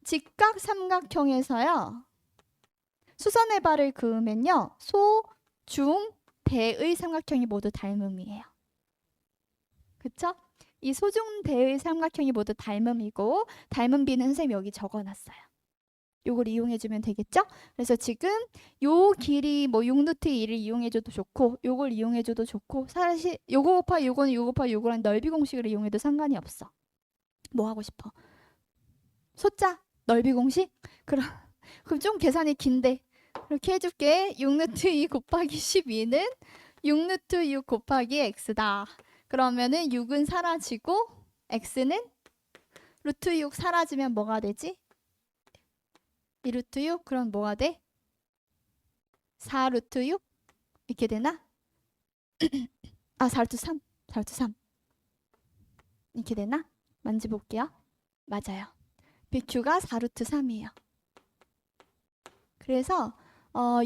Speaker 1: 직각 삼각형에서요. 수선의 발을 그으면요. 소, 중, 대의 삼각형이 모두 닮음이에요. 그쵸? 이 소중, 대의 삼각형이 모두 닮음이고 닮은 비는 선생님이 여기 적어놨어요. 요걸 이용해주면 되겠죠? 그래서 지금 요 길이 뭐 6루트 1을 이용해줘도 좋고 요걸 이용해줘도 좋고 사실 요거 곱하기 요거는 요거 곱하기 요거랑 넓이 공식을 이용해도 상관이 없어. 뭐 하고 싶어? 숫자? 넓이 공식? 그럼 좀 계산이 긴데 이렇게 해줄게. 6루트 2 곱하기 12는 6루트 6 곱하기 x다. 그러면은 6은 사라지고 x는 루트 6 사라지면 뭐가 되지? 2루트 6 그럼 뭐가 돼? 4루트 6 이렇게 되나? 아 4루트 3 4루트 3 이렇게 되나? 만져볼게요. 맞아요. BQ가 4루트 3이에요. 그래서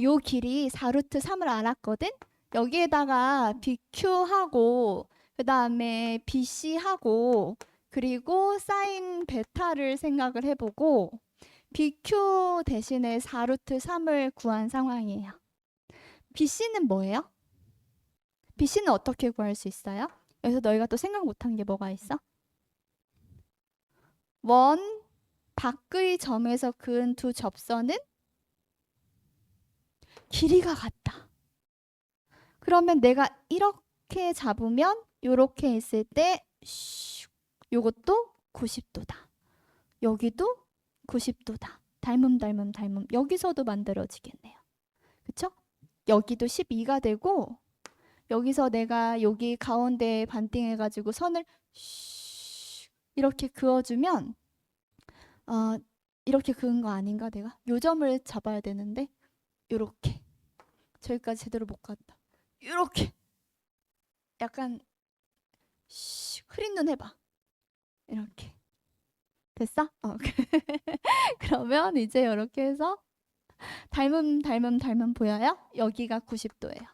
Speaker 1: 요 길이 4루트 3을 알았거든? 여기에다가 BQ하고 그 다음에 BC하고 그리고 사인 베타를 생각을 해보고 BQ 대신에 4루트 3을 구한 상황이에요. BC는 뭐예요? BC는 어떻게 구할 수 있어요? 여기서 너희가 또 생각 못한 게 뭐가 있어? 원 밖의 점에서 그은 두 접선은 길이가 같다. 그러면 내가 이렇게 잡으면 요렇게 했을 때 요것도 90도다. 여기도 90도다. 닮음. 여기서도 만들어지겠네요. 그쵸? 여기도 12가 되고 여기서 내가 여기 가운데에 반띵해가지고 선을 이렇게 그어주면 이렇게 그은 거 아닌가 내가? 요 점을 잡아야 되는데 요렇게 저기까지 제대로 못 갔다. 요렇게 약간 흐린 눈 해봐. 이렇게 됐어? 그러면 이제 이렇게 해서 닮음 보여요? 여기가 90도예요.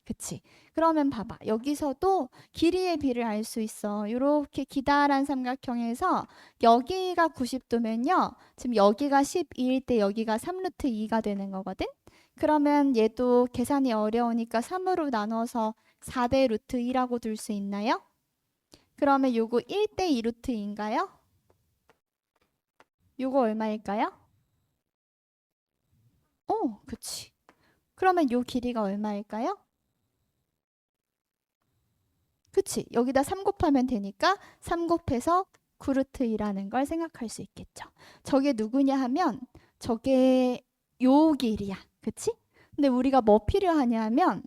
Speaker 1: 그치? 그러면 봐봐. 여기서도 길이의 비를 알 수 있어. 이렇게 기다란 삼각형에서 여기가 90도면요. 지금 여기가 12일 때 여기가 3루트 2가 되는 거거든? 그러면 얘도 계산이 어려우니까 3으로 나눠서 4대 루트 2라고 둘 수 있나요? 그러면 요거 1대 2 루트 2인가요? 요거 얼마일까요? 그치. 그러면 요 길이가 얼마일까요? 그치. 여기다 3 곱하면 되니까 3 곱해서 9루트 2라는 걸 생각할 수 있겠죠. 저게 누구냐 하면 저게 요 길이야. 그치? 근데 우리가 뭐 필요하냐 하면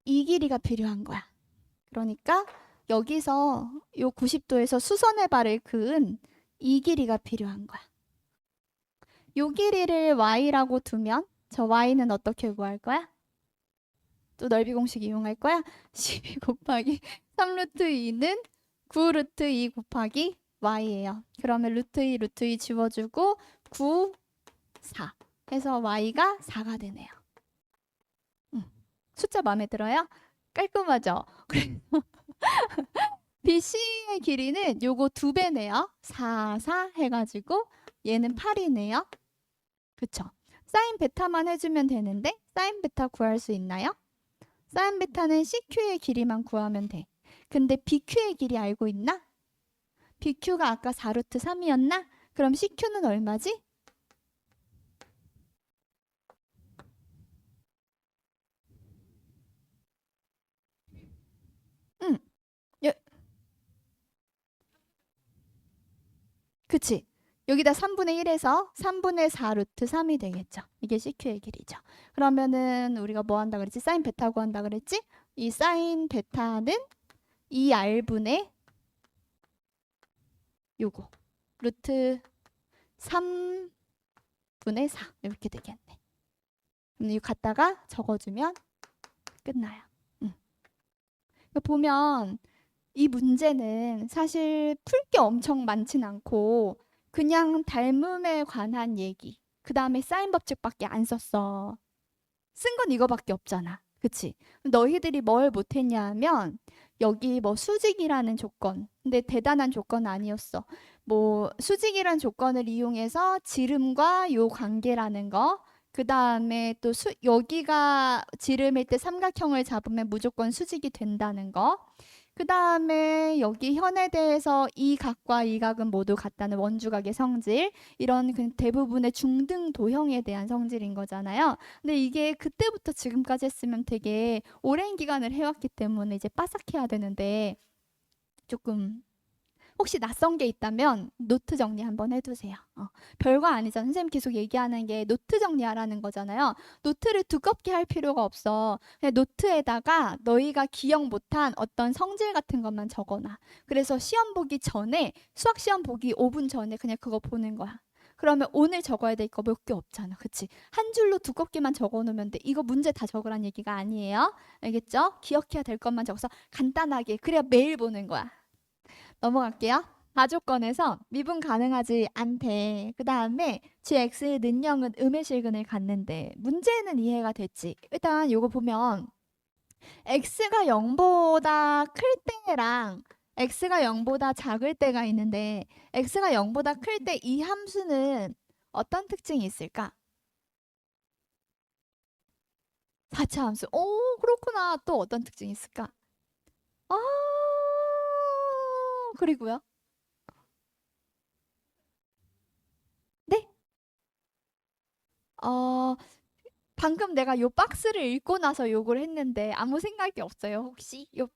Speaker 1: 이 길이가 필요한 거야. 그러니까 여기서 요 90도에서 수선의 발을 그은 이 길이가 필요한 거야. 요 길이를 y라고 두면 저 y는 어떻게 구할 거야? 또 넓이 공식 이용할 거야? 12 곱하기 3루트 2는 9루트 2 곱하기 y예요. 그러면 루트 2 지워주고 9, 4 해서 y가 4가 되네요. 숫자 마음에 들어요? 깔끔하죠? 그래서 BC의 길이는 요거 2배네요. 4, 4 해가지고 얘는 8이네요. 그쵸? 사인 베타만 해주면 되는데 사인 베타 구할 수 있나요? 사인 베타는 CQ의 길이만 구하면 돼. 근데 BQ의 길이 알고 있나? BQ가 아까 4루트 3이었나? 그럼 CQ는 얼마지? 응. 그치? 여기다 3분의 1에서 3분의 4 루트 3이 되겠죠. 이게 CQ의 길이죠. 그러면은 우리가 뭐 한다 그랬지? 사인 베타 구한다 그랬지? 이 사인 베타는 2R분의 요거 루트 3분의 4 이렇게 되겠네. 그럼 이거 갖다가 적어주면 끝나요. 보면 이 문제는 사실 풀 게 엄청 많진 않고 그냥 닮음에 관한 얘기 그 다음에 사인 법칙밖에 안 썼어. 쓴 건 이거밖에 없잖아. 그치? 너희들이 뭘 못했냐 하면 여기 뭐 수직이라는 조건 근데 대단한 조건 아니었어. 뭐 수직이라는 조건을 이용해서 지름과 요 관계라는 거 그 다음에 또 여기가 지름일 때 삼각형을 잡으면 무조건 수직이 된다는 거 그 다음에 여기 현에 대해서 이 각과 이 각은 모두 같다는 원주각의 성질 이런 그 대부분의 중등 도형에 대한 성질인 거잖아요. 근데 이게 그때부터 지금까지 했으면 되게 오랜 기간을 해왔기 때문에 이제 빠삭해야 되는데 조금 혹시 낯선 게 있다면 노트 정리 한번 해두세요. 별거 아니잖아. 선생님 계속 얘기하는 게 노트 정리하라는 거잖아요. 노트를 두껍게 할 필요가 없어. 그냥 노트에다가 너희가 기억 못한 어떤 성질 같은 것만 적어놔. 그래서 시험 보기 전에 수학 시험 보기 5분 전에 그냥 그거 보는 거야. 그러면 오늘 적어야 될 거 몇 개 없잖아. 그치? 한 줄로 두껍게만 적어놓으면 돼. 이거 문제 다 적으란 얘기가 아니에요. 알겠죠? 기억해야 될 것만 적어서 간단하게. 그래야 매일 보는 거야. 넘어갈게요. 가조건에서 미분 가능하지 않대. 그 다음에 gx의 는영은 음의 실근을 갖는데 문제는 이해가 됐지. 일단 요거 보면 x가 0보다 클 때랑 x가 0보다 작을 때가 있는데 x가 0보다 클 때 이 함수는 어떤 특징이 있을까? 4차 함수. 오, 그렇구나. 또 어떤 특징이 있을까? 아, 그리고요. 네? 어, 방금 내가 요 박스를 읽고 나서 요걸 했는데 아무 생각이 없어요. 혹시 요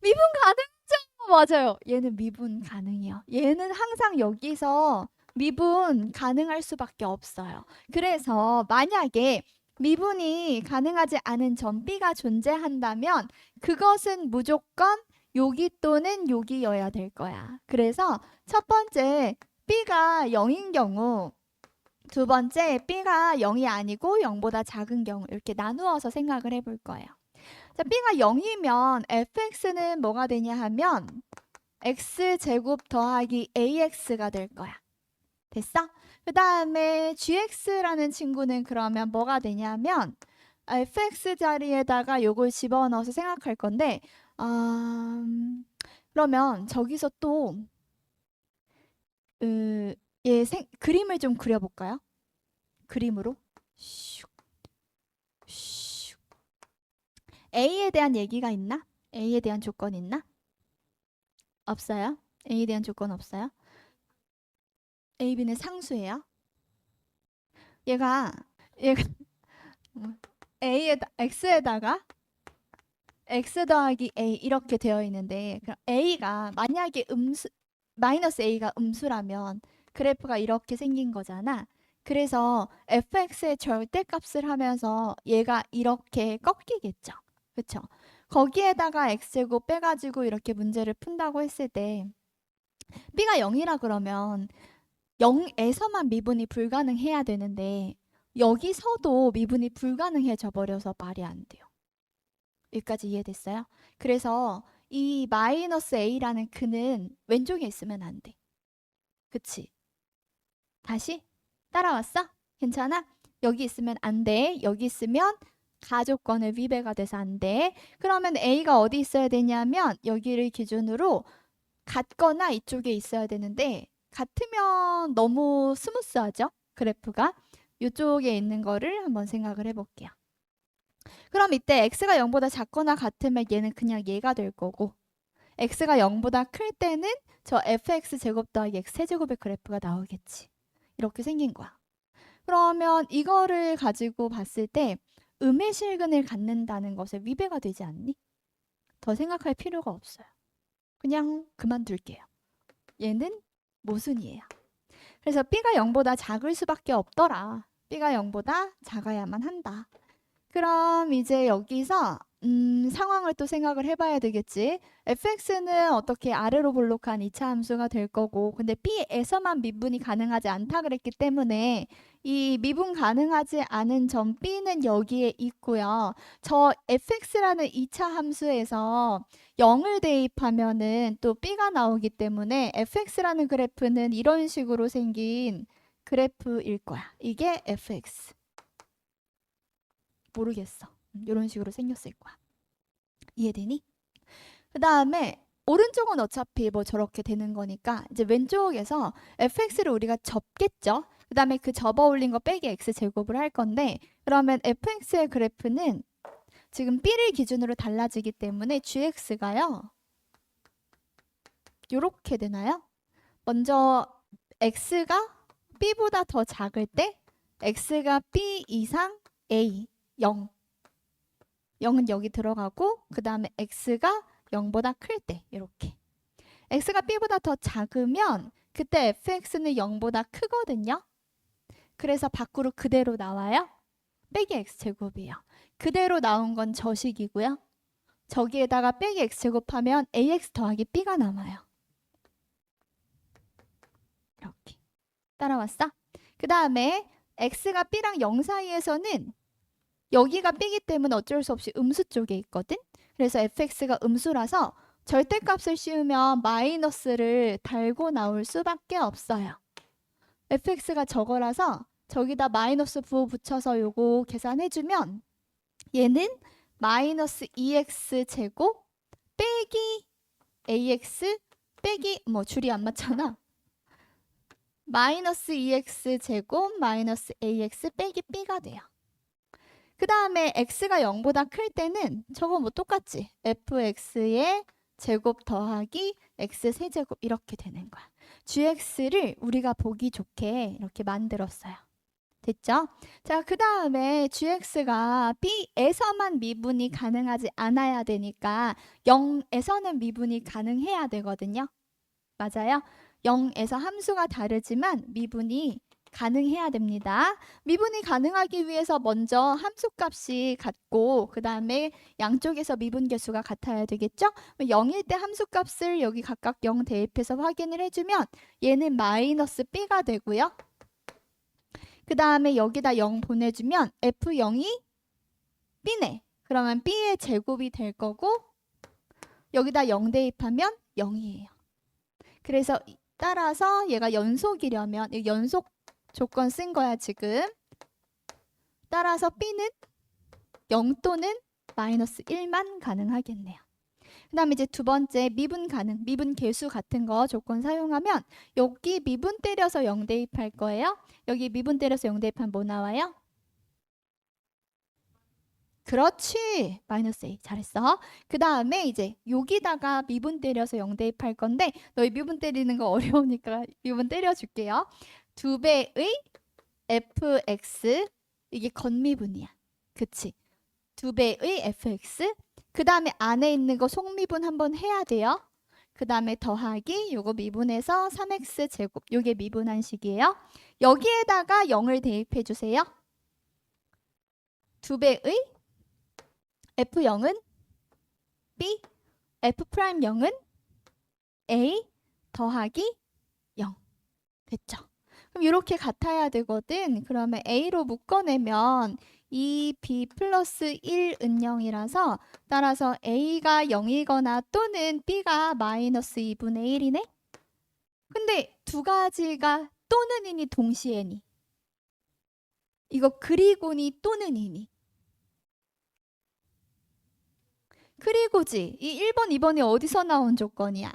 Speaker 1: 미분 가능하죠? 맞아요. 얘는 미분 가능해요. 얘는 항상 여기서 미분 가능할 수밖에 없어요. 그래서 만약에 미분이 가능하지 않은 점 B가 존재한다면 그것은 무조건 여기 또는 여기여야 될 거야. 그래서 첫 번째 B가 0인 경우, 두 번째 B가 0이 아니고 0보다 작은 경우 이렇게 나누어서 생각을 해볼 거예요. 자, B가 0이면 fx는 뭐가 되냐 하면 x제곱 더하기 ax가 될 거야. 됐어? 그 다음에 gx라는 친구는 그러면 뭐가 되냐면 fx 자리에다가 요걸 집어넣어서 생각할 건데 그러면 저기서 또 그림을 좀 그려볼까요? 그림으로 슉, 슉. A에 대한 얘기가 있나? A에 대한 조건 있나? 없어요? A에 대한 조건 없어요? A, B는 상수예요? 얘가 얘가 X에다가 X 더하기 A 이렇게 되어 있는데 그럼 A가 만약에 마이너스 A가 음수라면 그래프가 이렇게 생긴 거잖아. 그래서 fx의 절대값을 하면서 얘가 이렇게 꺾이겠죠. 그렇죠? 거기에다가 x제곱 빼가지고 이렇게 문제를 푼다고 했을 때 b가 0이라 그러면 0에서만 미분이 불가능해야 되는데 여기서도 미분이 불가능해져 버려서 말이 안 돼요. 여기까지 이해됐어요? 그래서 이 마이너스 a라는 그는 왼쪽에 있으면 안 돼. 그치? 다시 따라왔어? 괜찮아? 여기 있으면 안 돼. 여기 있으면 가조건의 위배가 돼서 안 돼. 그러면 a가 어디 있어야 되냐면 여기를 기준으로 같거나 이쪽에 있어야 되는데 같으면 너무 스무스하죠? 그래프가. 이쪽에 있는 거를 한번 생각을 해볼게요. 그럼 이때 x가 0보다 작거나 같으면 얘는 그냥 얘가 될 거고 x가 0보다 클 때는 저 fx 제곱 더하기 x 세제곱의 그래프가 나오겠지. 이렇게 생긴 거야. 그러면 이거를 가지고 봤을 때 음의 실근을 갖는다는 것에 위배가 되지 않니? 더 생각할 필요가 없어요. 그냥 그만둘게요. 얘는 모순이에요. 그래서 B가 0보다 작을 수밖에 없더라. B가 0보다 작아야만 한다. 그럼 이제 여기서 상황을 또 생각을 해봐야 되겠지. fx는 어떻게 아래로 볼록한 2차 함수가 될 거고 근데 B에서만 미분이 가능하지 않다 그랬기 때문에 이 미분 가능하지 않은 점 B는 여기에 있고요. 저 fx라는 2차 함수에서 0을 대입하면은 또 B가 나오기 때문에 fx라는 그래프는 이런 식으로 생긴 그래프일 거야. 이게 fx. 모르겠어. 이런 식으로 생겼을 거야. 이해되니? 그 다음에 오른쪽은 어차피 뭐 저렇게 되는 거니까 이제 왼쪽에서 fx를 우리가 접겠죠. 그 다음에 그 접어 올린 거 빼기 x제곱을 할 건데 그러면 fx의 그래프는 지금 b를 기준으로 달라지기 때문에 gx가요. 요렇게 되나요? 먼저 x가 b보다 더 작을 때 x가 b 이상 a 0 0은 여기 들어가고 그 다음에 x가 0보다 클 때 이렇게 x가 b보다 더 작으면 그때 fx는 0보다 크거든요. 그래서 밖으로 그대로 나와요. 빼기 x제곱이에요. 그대로 나온 건 저식이고요. 저기에다가 빼기 x제곱하면 ax 더하기 b가 남아요. 이렇게 따라왔어? 그 다음에 x가 b랑 0 사이에서는 여기가 b이기 때문에 어쩔 수 없이 음수 쪽에 있거든. 그래서 fx가 음수라서 절대값을 씌우면 마이너스를 달고 나올 수밖에 없어요. fx가 저거라서 저기다 마이너스 부호 붙여서 요거 계산해주면 얘는 마이너스 2x 제곱 빼기 ax 빼기 뭐 줄이 안 맞잖아. 마이너스 2x 제곱 마이너스 ax 빼기 b가 돼요. 그 다음에 x가 0보다 클 때는 저거 뭐 똑같지? fx의 제곱 더하기 x 세제곱 이렇게 되는 거야. gx를 우리가 보기 좋게 이렇게 만들었어요. 됐죠? 자, 그 다음에 gx가 b에서만 미분이 가능하지 않아야 되니까 0에서는 미분이 가능해야 되거든요. 맞아요? 0에서 함수가 다르지만 미분이 가능해야 됩니다. 미분이 가능하기 위해서 먼저 함수값이 같고 그 다음에 양쪽에서 미분 개수가 같아야 되겠죠? 0일 때 함수값을 여기 각각 0 대입해서 확인을 해주면 얘는 마이너스 b가 되고요. 그 다음에 여기다 0 보내주면 f0이 b네. 그러면 b의 제곱이 될 거고 여기다 0 대입하면 0이에요. 그래서 따라서 얘가 연속이려면 연속 조건 쓴 거야 지금. 따라서 b는 0 또는 마이너스 1만 가능하겠네요. 그 다음에 이제 두 번째 미분 가능, 미분 개수 같은 거 조건 사용하면 여기 미분 때려서 0 대입할 거예요. 여기 미분 때려서 0 대입하면 뭐 나와요? 그렇지. 마이너스 a. 잘했어. 그 다음에 이제 여기다가 미분 때려서 0 대입할 건데 너희 미분 때리는 거 어려우니까 미분 때려줄게요. 2배의 fx 이게 건미분이야. 그치? 2배의 fx 그 다음에 안에 있는 거 속미분 한번 해야 돼요. 그 다음에 더하기 요거 미분해서 3x 제곱 요게 미분한 식이에요. 여기에다가 0을 대입해 주세요. 2배의 f0은 b, f'0은 a 더하기 0 됐죠? 그럼 이렇게 같아야 되거든. 그러면 a로 묶어내면 2b 플러스 1은 0이라서 따라서 a가 0이거나 또는 b가 마이너스 2분의 1이네? 근데 두 가지가 또는 이니 동시에니? 이거 그리고니 또는 이니? 그리고지. 이 1번, 2번이 어디서 나온 조건이야?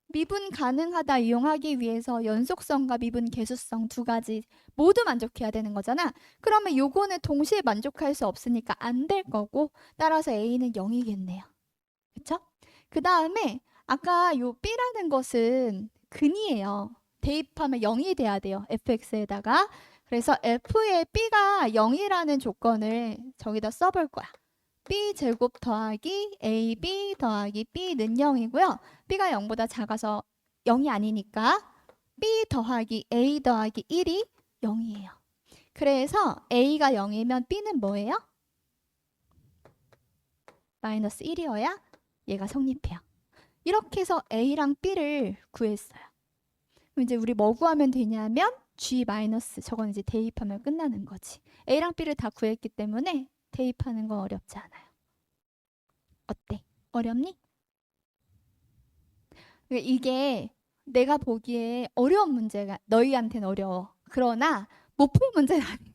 Speaker 1: 미분 가능하다 이용하기 위해서 연속성과 미분 개수성 두 가지 모두 만족해야 되는 거잖아. 그러면 요거는 동시에 만족할 수 없으니까 안 될 거고 따라서 a는 0이겠네요. 그쵸? 그 다음에 아까 요 b라는 것은 근이에요. 대입하면 0이 돼야 돼요. fx에다가. 그래서 f의 b가 0이라는 조건을 저기다 써볼 거야. b제곱 더하기 ab 더하기 b는 0이고요. b가 0보다 작아서 0이 아니니까 b 더하기 a 더하기 1이 0이에요. 그래서 a가 0이면 b는 뭐예요? 마이너스 1이어야 얘가 성립해요. 이렇게 해서 a랑 b를 구했어요. 그럼 이제 우리 뭐 구하면 되냐면 g 마이너스 저건 이제 대입하면 끝나는 거지. a랑 b를 다 구했기 때문에 대입하는 건 어렵지 않아요. 어때? 어렵니? 이게 내가 보기에 어려운 문제가 너희한테는 어려워. 그러나 못 풀 문제는 아니야.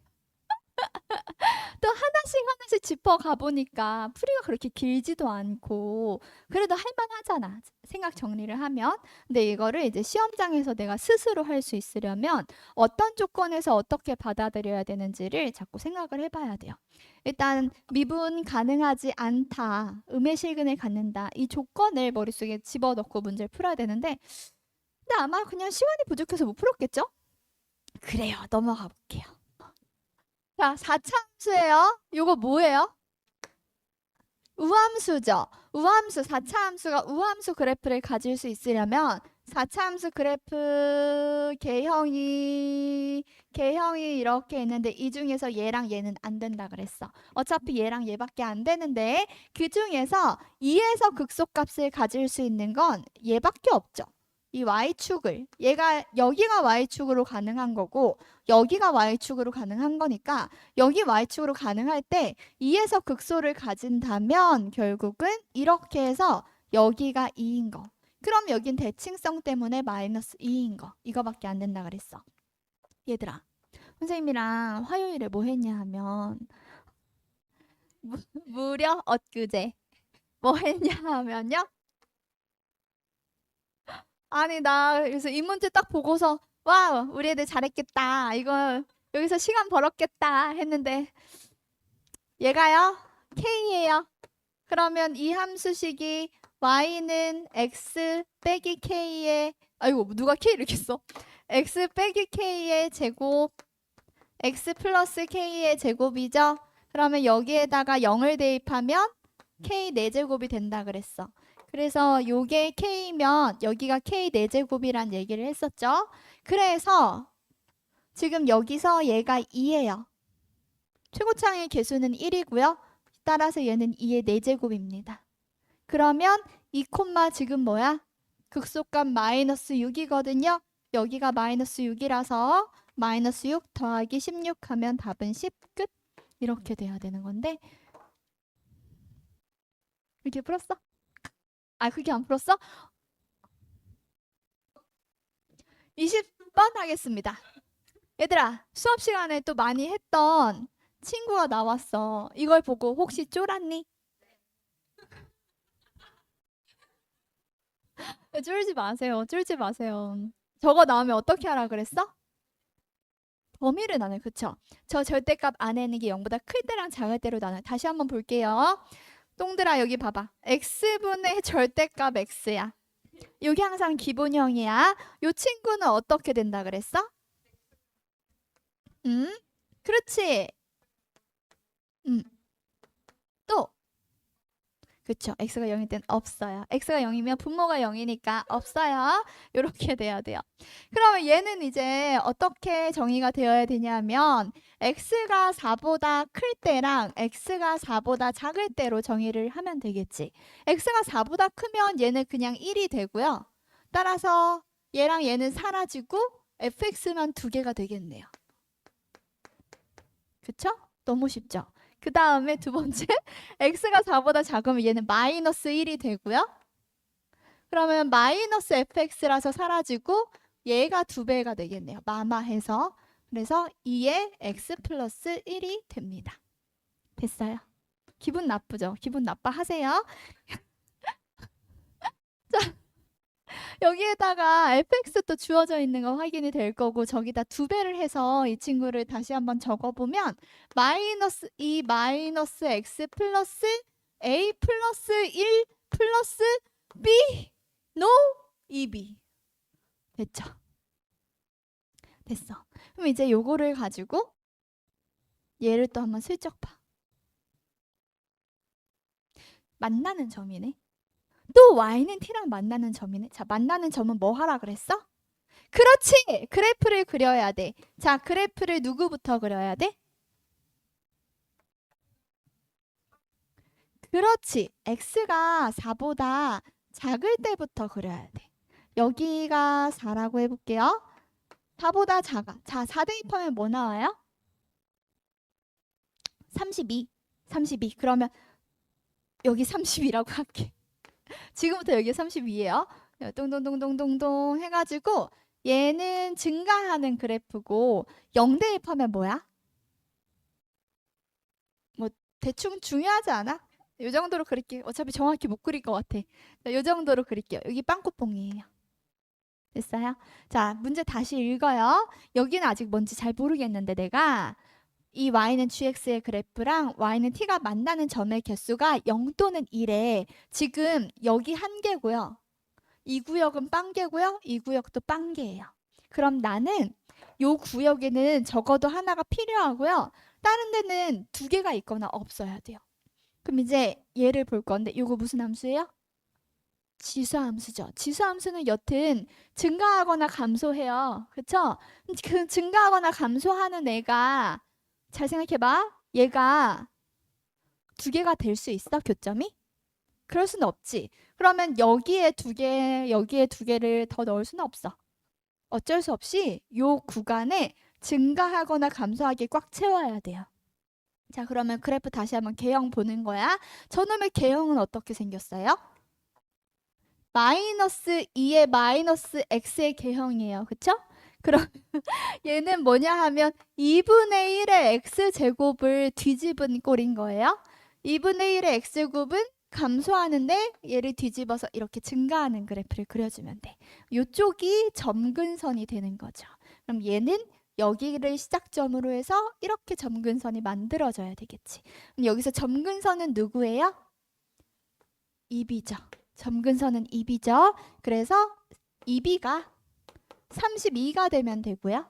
Speaker 1: 또 하나씩 짚어가 보니까 풀이가 그렇게 길지도 않고 그래도 할만하잖아. 생각 정리를 하면. 근데 이거를 이제 시험장에서 내가 스스로 할 수 있으려면 어떤 조건에서 어떻게 받아들여야 되는지를 자꾸 생각을 해봐야 돼요. 일단 미분 가능하지 않다. 음의 실근을 갖는다. 이 조건을 머릿속에 집어넣고 문제를 풀어야 되는데 근데 아마 그냥 시간이 부족해서 못 풀었겠죠? 그래요. 넘어가 볼게요. 자, 4차 함수예요. 이거 뭐예요? 우함수죠. 우함수, 4차 함수가 우함수 그래프를 가질 수 있으려면 4차 함수 그래프 개형이 이렇게 있는데 이 중에서 얘랑 얘는 안 된다 그랬어. 어차피 얘랑 얘밖에 안 되는데 그 중에서 2에서 극소값을 가질 수 있는 건 얘밖에 없죠. 이 y축을 얘가 여기가 y축으로 가능한 거고 여기가 y축으로 가능한 거니까 여기 y축으로 가능할 때 2에서 극소를 가진다면 결국은 이렇게 해서 여기가 2인 거. 그럼 여긴 대칭성 때문에 마이너스 2인 거. 이거밖에 안 된다 그랬어. 얘들아 선생님이랑 화요일에 뭐 했냐 하면 무려 엊그제 뭐 했냐 하면요. 아니 나 그래서 이 문제 딱 보고서 와 우리 애들 잘했겠다. 이거 여기서 시간 벌었겠다 했는데 얘가요 K예요. 그러면 이 함수식이 y는 x 빼기 k의 아이고 누가 K를 이렇게 써? x 빼기 k의 제곱 x 플러스 k의 제곱이죠. 그러면 여기에다가 0을 대입하면 k 4제곱이 된다 그랬어. 그래서 요게 k면 여기가 k 4제곱이란 얘기를 했었죠. 그래서 지금 여기서 얘가 2예요. 최고차의 개수는 1이고요. 따라서 얘는 2의 4제곱입니다. 그러면 2 콤마 지금 뭐야? 극소값 마이너스 6이거든요. 여기가 마이너스 6이라서 마이너스 6 더하기 16 하면 답은 10 끝. 이렇게 돼야 되는 건데 이렇게 풀었어? 아 그렇게 안 풀었어? 20번 하겠습니다. 얘들아 수업 시간에 또 많이 했던 친구가 나왔어. 이걸 보고 혹시 쫄았니? 쫄지 마세요. 쫄지 마세요. 저거 나오면 어떻게 하라 그랬어? 범위를 나눠요. 그쵸? 저 절대값 안에 있는 게 0보다 클 때랑 작을 때로 나눠요. 다시 한번 볼게요. 똥들아 여기 봐봐. x분의 절대값 x야. 여기 항상 기본형이야. 요 친구는 어떻게 된다 그랬어? 음? 그렇지. 또 그쵸. x가 0일 땐 없어요. x가 0이면 분모가 0이니까 없어요. 이렇게 돼야 돼요. 그러면 얘는 이제 어떻게 정의가 되어야 되냐면 x가 4보다 클 때랑 x가 4보다 작을 때로 정의를 하면 되겠지. x가 4보다 크면 얘는 그냥 1이 되고요. 따라서 얘랑 얘는 사라지고 fx만 두 개가 되겠네요. 그쵸? 너무 쉽죠? 그 다음에 두 번째 x가 4보다 작으면 얘는 마이너스 1이 되고요. 그러면 마이너스 fx라서 사라지고 얘가 2배가 되겠네요. 마마해서. 그래서 2의 x 플러스 1이 됩니다. 됐어요. 기분 나쁘죠? 기분 나빠하세요. 자, 여기에다가 fx도 주어져 있는 거 확인이 될 거고 저기다 2배를 해서 이 친구를 다시 한번 적어보면 마이너스 2 마이너스 x 플러스 a 플러스 1 플러스 b no 2b 됐죠? 됐어. 그럼 이제 요거를 가지고 얘를 또 한번 슬쩍 봐. 만나는 점이네. 또 y는 t랑 만나는 점이네. 자, 만나는 점은 뭐 하라 그랬어? 그렇지! 그래프를 그려야 돼. 자, 그래프를 누구부터 그려야 돼? 그렇지. x가 4보다 작을 때부터 그려야 돼. 여기가 4라고 해볼게요. 4보다 작아. 자, 4 대입하면 뭐 나와요? 32. 32. 그러면 여기 32라고 할게. 지금부터 여기 32예요. 동동동동동동 해가지고 얘는 증가하는 그래프고 0 대입하면 뭐야? 뭐 대충 중요하지 않아? 요 정도로 그릴게요. 어차피 정확히 못 그릴 것 같아. 자, 요 정도로 그릴게요. 여기 빵꾸뽕이에요. 됐어요? 자, 문제 다시 읽어요. 여기는 아직 뭔지 잘 모르겠는데 내가 이 y는 gx의 그래프랑 y는 t가 만나는 점의 개수가 0 또는 1에 지금 여기 한 개고요. 이 구역은 빵개고요. 이 구역도 빵개예요. 그럼 나는 요 구역에는 적어도 하나가 필요하고요. 다른 데는 2개가 있거나 없어야 돼요. 그럼 이제 얘를 볼 건데 이거 무슨 함수예요? 지수함수죠. 지수함수는 여튼 증가하거나 감소해요. 그쵸? 그 증가하거나 감소하는 애가 잘 생각해봐. 얘가 2개가 될 수 있어? 교점이? 그럴 수는 없지. 그러면 여기에 2개, 여기에 2개를 더 넣을 수는 없어. 어쩔 수 없이 요 구간에 증가하거나 감소하게 꽉 채워야 돼요. 자, 그러면 그래프 다시 한번 개형 보는 거야. 저놈의 개형은 어떻게 생겼어요? 마이너스 2의 마이너스 x의 개형이에요. 그쵸? 그럼 얘는 뭐냐 하면 2분의 1의 x제곱을 뒤집은 꼴인 거예요. 2분의 1의 x제곱은 감소하는데 얘를 뒤집어서 이렇게 증가하는 그래프를 그려주면 돼. 이쪽이 점근선이 되는 거죠. 그럼 얘는 여기를 시작점으로 해서 이렇게 점근선이 만들어져야 되겠지. 그럼 여기서 점근선은 누구예요? 2b죠. 점근선은 2b죠. 그래서 2b가 32가 되면 되고요.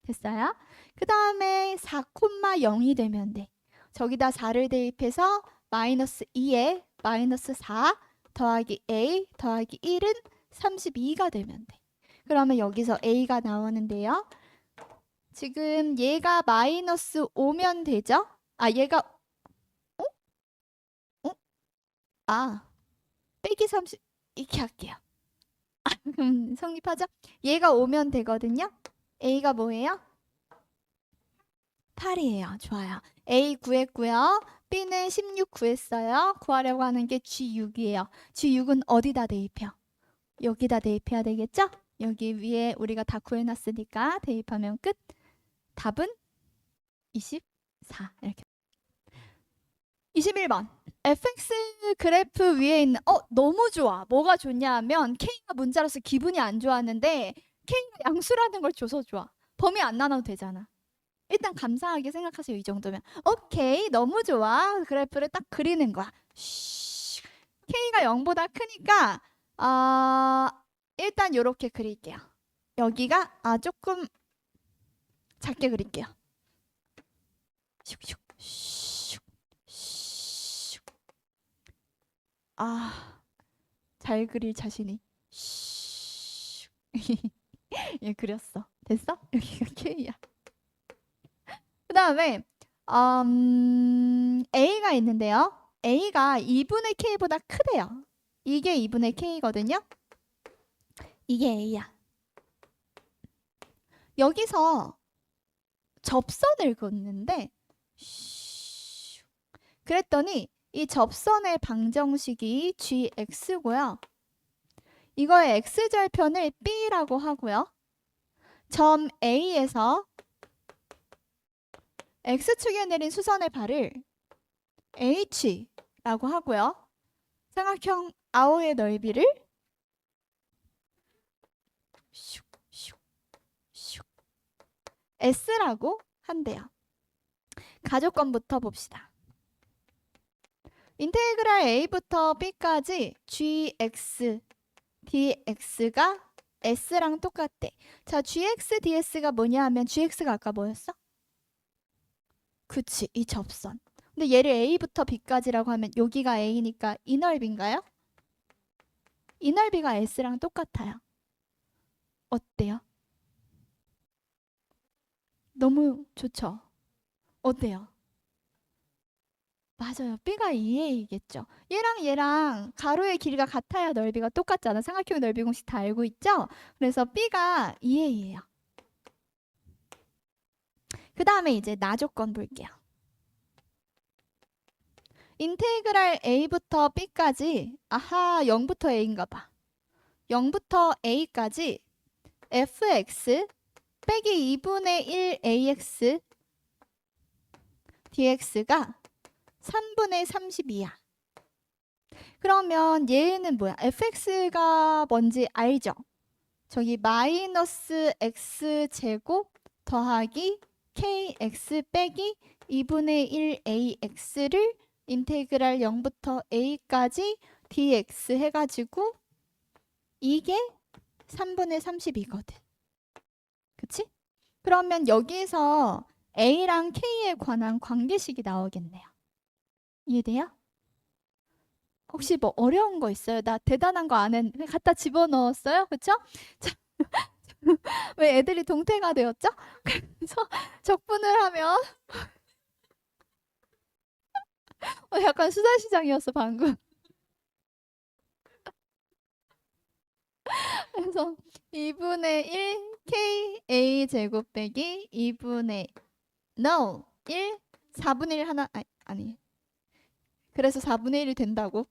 Speaker 1: 됐어요? 그 다음에 4,0이 되면 돼. 저기다 4를 대입해서 마이너스 2에 마이너스 4 더하기 a 더하기 1은 32가 되면 돼. 그러면 여기서 a가 나오는데요. 지금 얘가 마이너스 5면 되죠? 아, 얘가 빼기 30 이렇게 할게요. 그럼 성립하죠? 얘가 5면 되거든요. a가 뭐예요? 8이에요. 좋아요. A 구했고요. B는 16 구했어요. 구하려고 하는 게 G6이에요. G6은 어디다 대입해요? 여기다 대입해야 되겠죠? 여기 위에 우리가 다 구해놨으니까 대입하면 끝. 답은 24. 이렇게. 21번. fx 그래프 위에 있는 너무 좋아. 뭐가 좋냐 하면 k가 문자로서 기분이 안 좋았는데 k가 양수라는 걸 줘서 좋아. 범위 안 나눠도 되잖아. 일단 감사하게 생각하세요. 이 정도면. 오케이. 너무 좋아. 그래프를 딱 그리는 거야. K가 0보다 크니까 일단 이렇게 그릴게요. 여기가 조금 작게 그릴게요. 잘 그릴 자신이. 예, 그렸어. 됐어? 여기가 K야. 그 다음에 A가 있는데요. A가 2분의 K보다 크대요. 이게 2분의 K거든요. 이게 A야. 여기서 접선을 긋는데 그랬더니 이 접선의 방정식이 gx고요. 이거의 x절편을 b라고 하고요. 점 A에서 x축에 내린 수선의 발을 h라고 하고요. 삼각형 아오의 넓이를 s라고 한대요. 가조건부터 봅시다. 인테그랄 a부터 b까지 gx, dx가 s랑 똑같대. 자, gx, ds가 뭐냐 하면 gx가 아까 뭐였어? 그치, 이 접선. 근데 얘를 a부터 b까지라고 하면 여기가 a니까 이 넓이인가요? 이 넓이가 s랑 똑같아요. 어때요? 너무 좋죠? 어때요? 맞아요. B가 2A겠죠. 얘랑 가로의 길이가 같아야 넓이가 똑같잖아. 삼각형 넓이 공식 다 알고 있죠? 그래서 B가 2A예요. 그 다음에 이제 나조건 볼게요. 인테그랄 A부터 B까지 0부터 A인가 봐. 0부터 A까지 fx 빼기 2분의 1 ax dx가 3분의 32야. 그러면 얘는 뭐야? fx가 뭔지 알죠? 저기 마이너스 x제곱 더하기 kx 빼기 2분의 1 ax를 인테그랄 0부터 a까지 dx 해가지고 이게 3분의 32거든. 그치? 그러면 여기서 a랑 k에 관한 관계식이 나오겠네요. 이해돼요? 혹시 뭐 어려운 거 있어요? 나 대단한 거 안 했는데 갖다 집어넣었어요? 그쵸? 왜 애들이 동태가 되었죠? 그래서 적분을 하면 약간 수산시장이었어 방금. 그래서 2분의 1 ka 제곱 빼기 2분의 1 4분의 1 하나 아니 그래서 4분의 1이 된다고.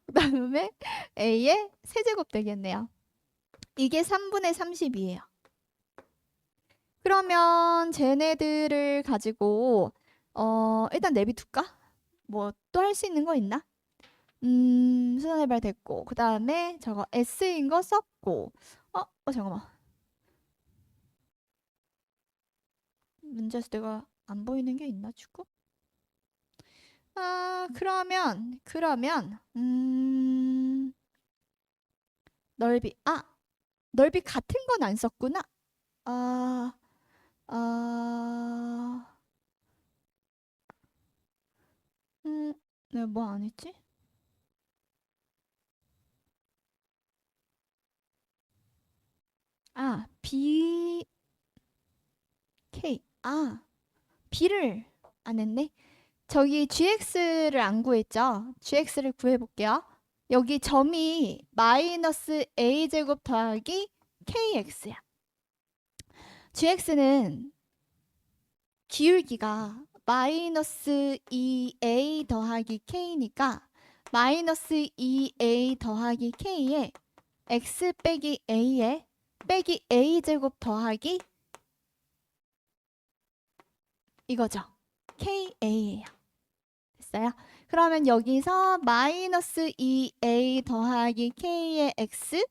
Speaker 1: 그 다음에 a의 세제곱 되겠네요. 이게 3분의 30이에요. 그러면 쟤네들을 가지고 일단 내비둘까? 뭐 또 할 수 있는 거 있나? 수선해발 됐고 그 다음에 저거 S인 거 썼고 잠깐만 문제에서 내가 안 보이는 게 있나 축구? 그러면 넓이 같은 건 안 썼구나. 아, 아, 내가 뭐 안 했지? B, K. B를 안 했네. 저기 GX를 안 구했죠? GX를 구해볼게요. 여기 점이 마이너스 A제곱 더하기 KX야. GX는 기울기가 마이너스 2A 더하기 K니까 마이너스 2A 더하기 K에 X 빼기 A에 빼기 A제곱 더하기 이거죠. KA예요. 됐어요? 그러면 여기서 마이너스 2A 더하기 K의 X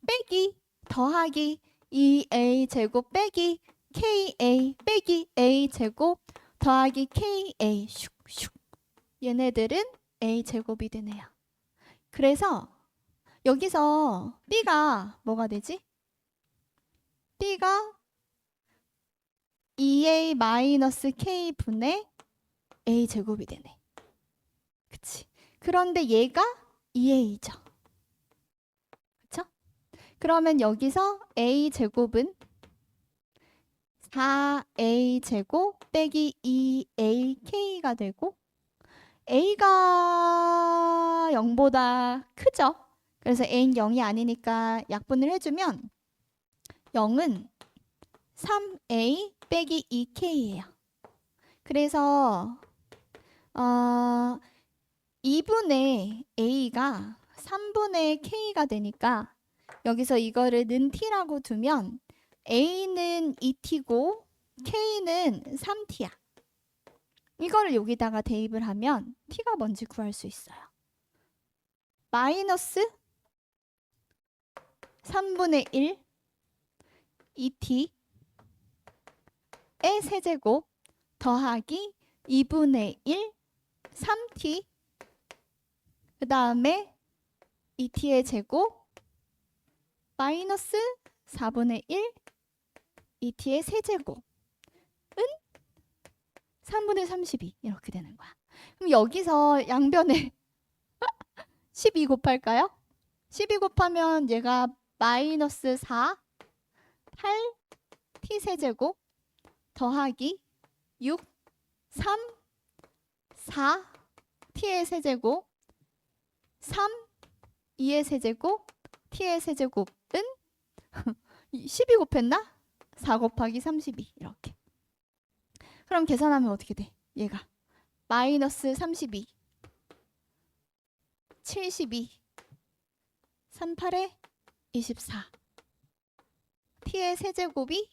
Speaker 1: 빼기 더하기 2A 제곱 빼기 KA 빼기 A 제곱 더하기 KA 슉슉 얘네들은 A 제곱이 되네요. 그래서 여기서 B가 뭐가 되지? B가 2A 마이너스 K 분의 A 제곱이 되네. 그치? 그런데 얘가 2A죠. 그쵸? 그러면 여기서 A 제곱은 4A 제곱 빼기 2AK가 되고 A가 0보다 크죠? 그래서 A는 0이 아니니까 약분을 해주면 0은 3A 빼기 2K예요. 그래서 2분의 A가 3분의 K가 되니까 여기서 이거를 는 T라고 두면 A는 2T고 K는 3T야. 이거를 여기다가 대입을 하면 T가 뭔지 구할 수 있어요. 마이너스 3분의 1 2T의 세제곱 더하기 2분의 1 3T 그 다음에 2T의 제곱 마이너스 4분의 1 2T의 세제곱은 3분의 32 이렇게 되는 거야. 그럼 여기서 양변에 12 곱할까요? 12 곱하면 얘가 마이너스 4 8T 세제곱 더하기 6 3 4 T의 세제곱 3 2의 세제곱 T의 세제곱은 12 곱했나? 4 곱하기 32 이렇게. 그럼 계산하면 어떻게 돼? 얘가 마이너스 32 72 38에 24 T의 세제곱이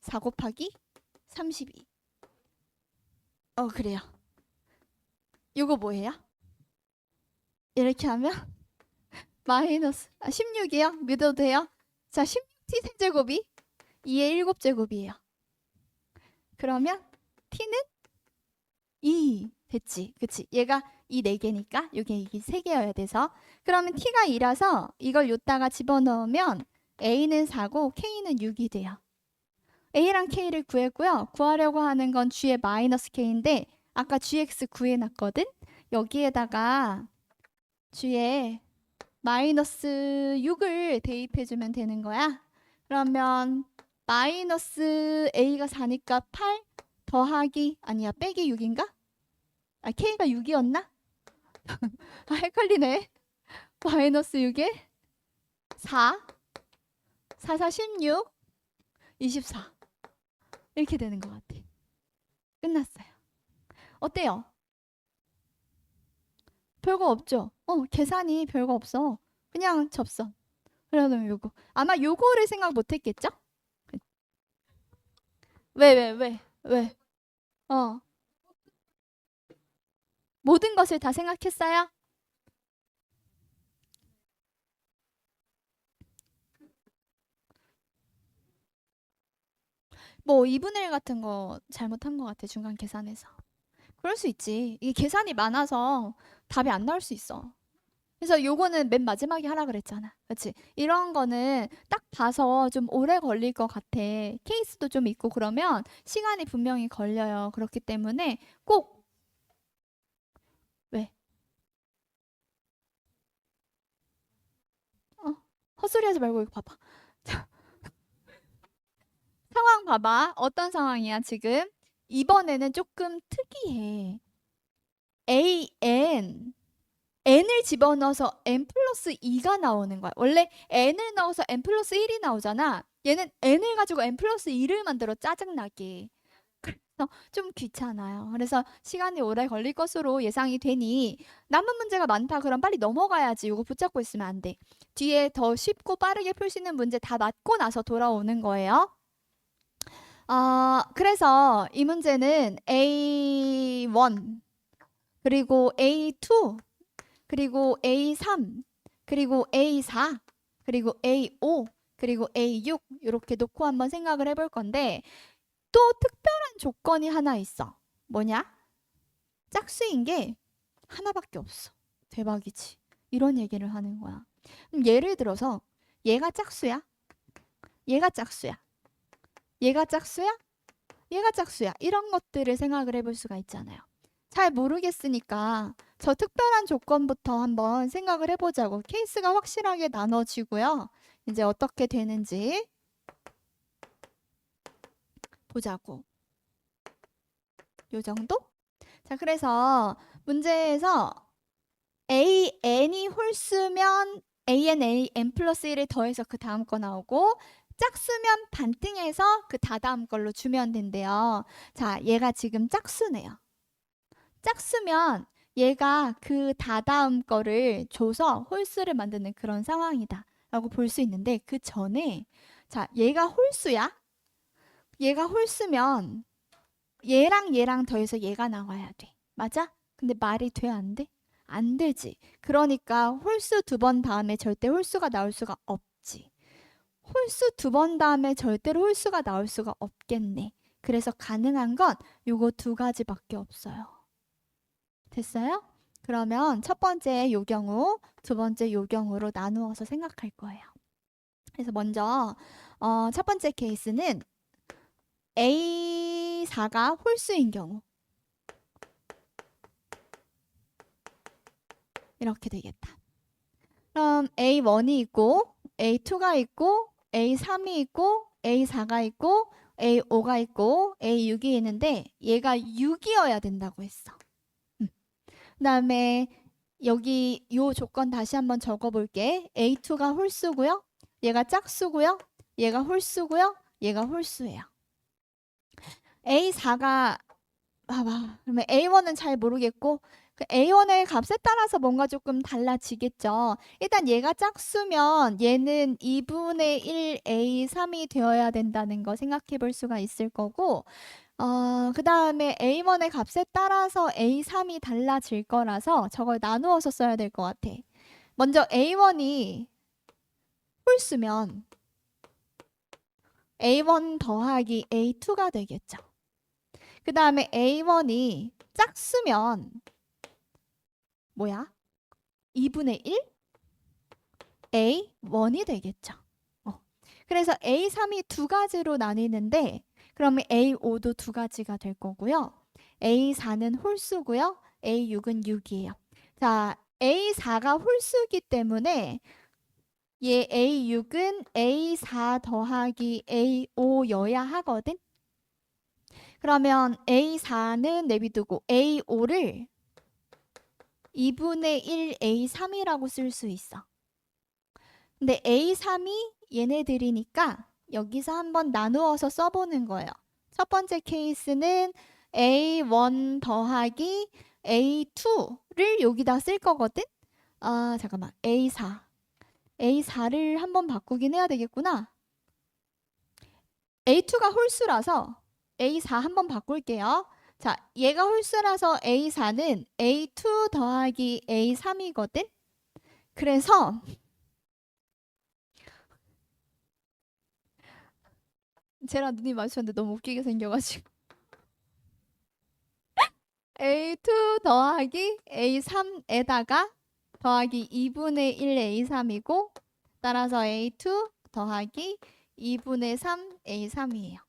Speaker 1: 4 곱하기 32 그래요. 이거 뭐예요? 이렇게 하면 마이너스 16이요? 믿어도 돼요? 자 16T 세제곱이 2의 7제곱이에요. 그러면 T는 2 됐지. 그치? 얘가 이 4개니까 이게 3개여야 돼서 그러면 T가 2라서 이걸 요따가 집어넣으면 A는 4고 K는 6이 돼요. A랑 K를 구했고요. 구하려고 하는 건 G의 마이너스 K인데 아까 GX 구해놨거든? 여기에다가 G의 마이너스 6을 대입해주면 되는 거야. 그러면 마이너스 A가 4니까 8 더하기 아니야 빼기 6인가? K가 6이었나? 헷갈리네. 마이너스 6에 4 4, 4, 16 24 이렇게 되는 것 같아. 끝났어요. 어때요? 별거 없죠? 계산이 별거 없어. 그냥 접선. 그러면 요거. 아마 요거를 생각 못 했겠죠? 왜? 왜? 모든 것을 다 생각했어요? 뭐 2분의 1 같은 거 잘못한 것 같아, 중간 계산에서. 그럴 수 있지. 이게 계산이 많아서 답이 안 나올 수 있어. 그래서 요거는 맨 마지막에 하라 그랬잖아. 그렇지? 이런 거는 딱 봐서 좀 오래 걸릴 것 같아. 케이스도 좀 있고 그러면 시간이 분명히 걸려요. 그렇기 때문에 꼭 왜? 어, 헛소리 하지 말고 이거 봐봐. 상황 봐봐. 어떤 상황이야, 지금? 이번에는 조금 특이해. n을 집어넣어서 n 플러스 2가 나오는 거야. 원래 n을 넣어서 n 플러스 1이 나오잖아. 얘는 n을 가지고 n 플러스 2를 만들어, 짜증나게. 그래서 좀 귀찮아요. 그래서 시간이 오래 걸릴 것으로 예상이 되니 남은 문제가 많다 그럼 빨리 넘어가야지. 이거 붙잡고 있으면 안 돼. 뒤에 더 쉽고 빠르게 풀 수 있는 문제 다 맞고 나서 돌아오는 거예요. 그래서 이 문제는 A1 그리고 A2 그리고 A3 그리고 A4 그리고 A5 그리고 A6 이렇게 놓고 한번 생각을 해볼 건데 또 특별한 조건이 하나 있어. 뭐냐? 짝수인 게 하나밖에 없어. 대박이지. 이런 얘기를 하는 거야. 그럼 예를 들어서 얘가 짝수야? 얘가 짝수야? 얘가 짝수야? 얘가 짝수야. 이런 것들을 생각을 해볼 수가 있잖아요. 잘 모르겠으니까 저 특별한 조건부터 한번 생각을 해보자고. 케이스가 확실하게 나눠지고요. 이제 어떻게 되는지 보자고. 요 정도? 자, 그래서 문제에서 n이 홀수면 n 플러스 1을 더해서 그 다음 거 나오고 짝수면 반등해서 그 다다음 걸로 주면 된대요. 자, 얘가 지금 짝수네요. 짝수면 얘가 그 다다음 거를 줘서 홀수를 만드는 그런 상황이다 라고 볼 수 있는데 그 전에 자, 얘가 홀수야? 얘가 홀수면 얘랑 더해서 얘가 나와야 돼. 맞아? 근데 말이 돼, 안 돼? 안 되지. 그러니까 홀수 2번 다음에 절대 홀수가 나올 수가 없지. 홀수 2번 다음에 절대로 홀수가 나올 수가 없겠네. 그래서 가능한 건 요거 2가지밖에 없어요. 됐어요? 그러면 첫 번째 요 경우, 두 번째 요 경우로 나누어서 생각할 거예요. 그래서 먼저 첫 번째 케이스는 A4가 홀수인 경우 이렇게 되겠다. 그럼 A1이 있고 A2가 있고 A3이 있고 A4가 있고 A5가 있고 A6이 있는데 얘가 6이어야 된다고 했어. 그다음에 여기 요 조건 다시 한번 적어볼게. A2가 홀수고요. 얘가 짝수고요. 얘가 홀수고요. 얘가 홀수예요. A4가 봐봐. 그러면 A1은 잘 모르겠고 그 A1의 값에 따라서 뭔가 조금 달라지겠죠. 일단 얘가 짝수면 얘는 2분의 1 A3이 되어야 된다는 거 생각해 볼 수가 있을 거고 그 다음에 A1의 값에 따라서 A3이 달라질 거라서 저걸 나누어서 써야 될 것 같아. 먼저 A1이 홀수면 A1 더하기 A2가 되겠죠. 그 다음에 A1이 짝수면 뭐야? 2분의 1 A1이 되겠죠. 그래서 A3이 2가지로 나뉘는데 그러면 A5도 2가지가 될 거고요. A4는 홀수고요. A6은 6이에요. 자, A4가 홀수기 때문에 얘 A6은 A4 더하기 A5여야 하거든. 그러면 A4는 내비두고 A5를 2분의 1 A3이라고 쓸 수 있어. 근데 A3이 얘네들이니까 여기서 한번 나누어서 써보는 거예요. 첫 번째 케이스는 A1 더하기 A2를 여기다 쓸 거거든. 잠깐만. A4를 한번 바꾸긴 해야 되겠구나. A2가 홀수라서 A4 한번 바꿀게요. 자, 얘가 홀수라서 A4는 A2 더하기 A3이거든? 그래서 쟤랑 눈이 마주쳤는데 너무 웃기게 생겨가지고 A2 더하기 A3에다가 더하기 2분의 1 A3이고 따라서 A2 더하기 2분의 3 A3이에요.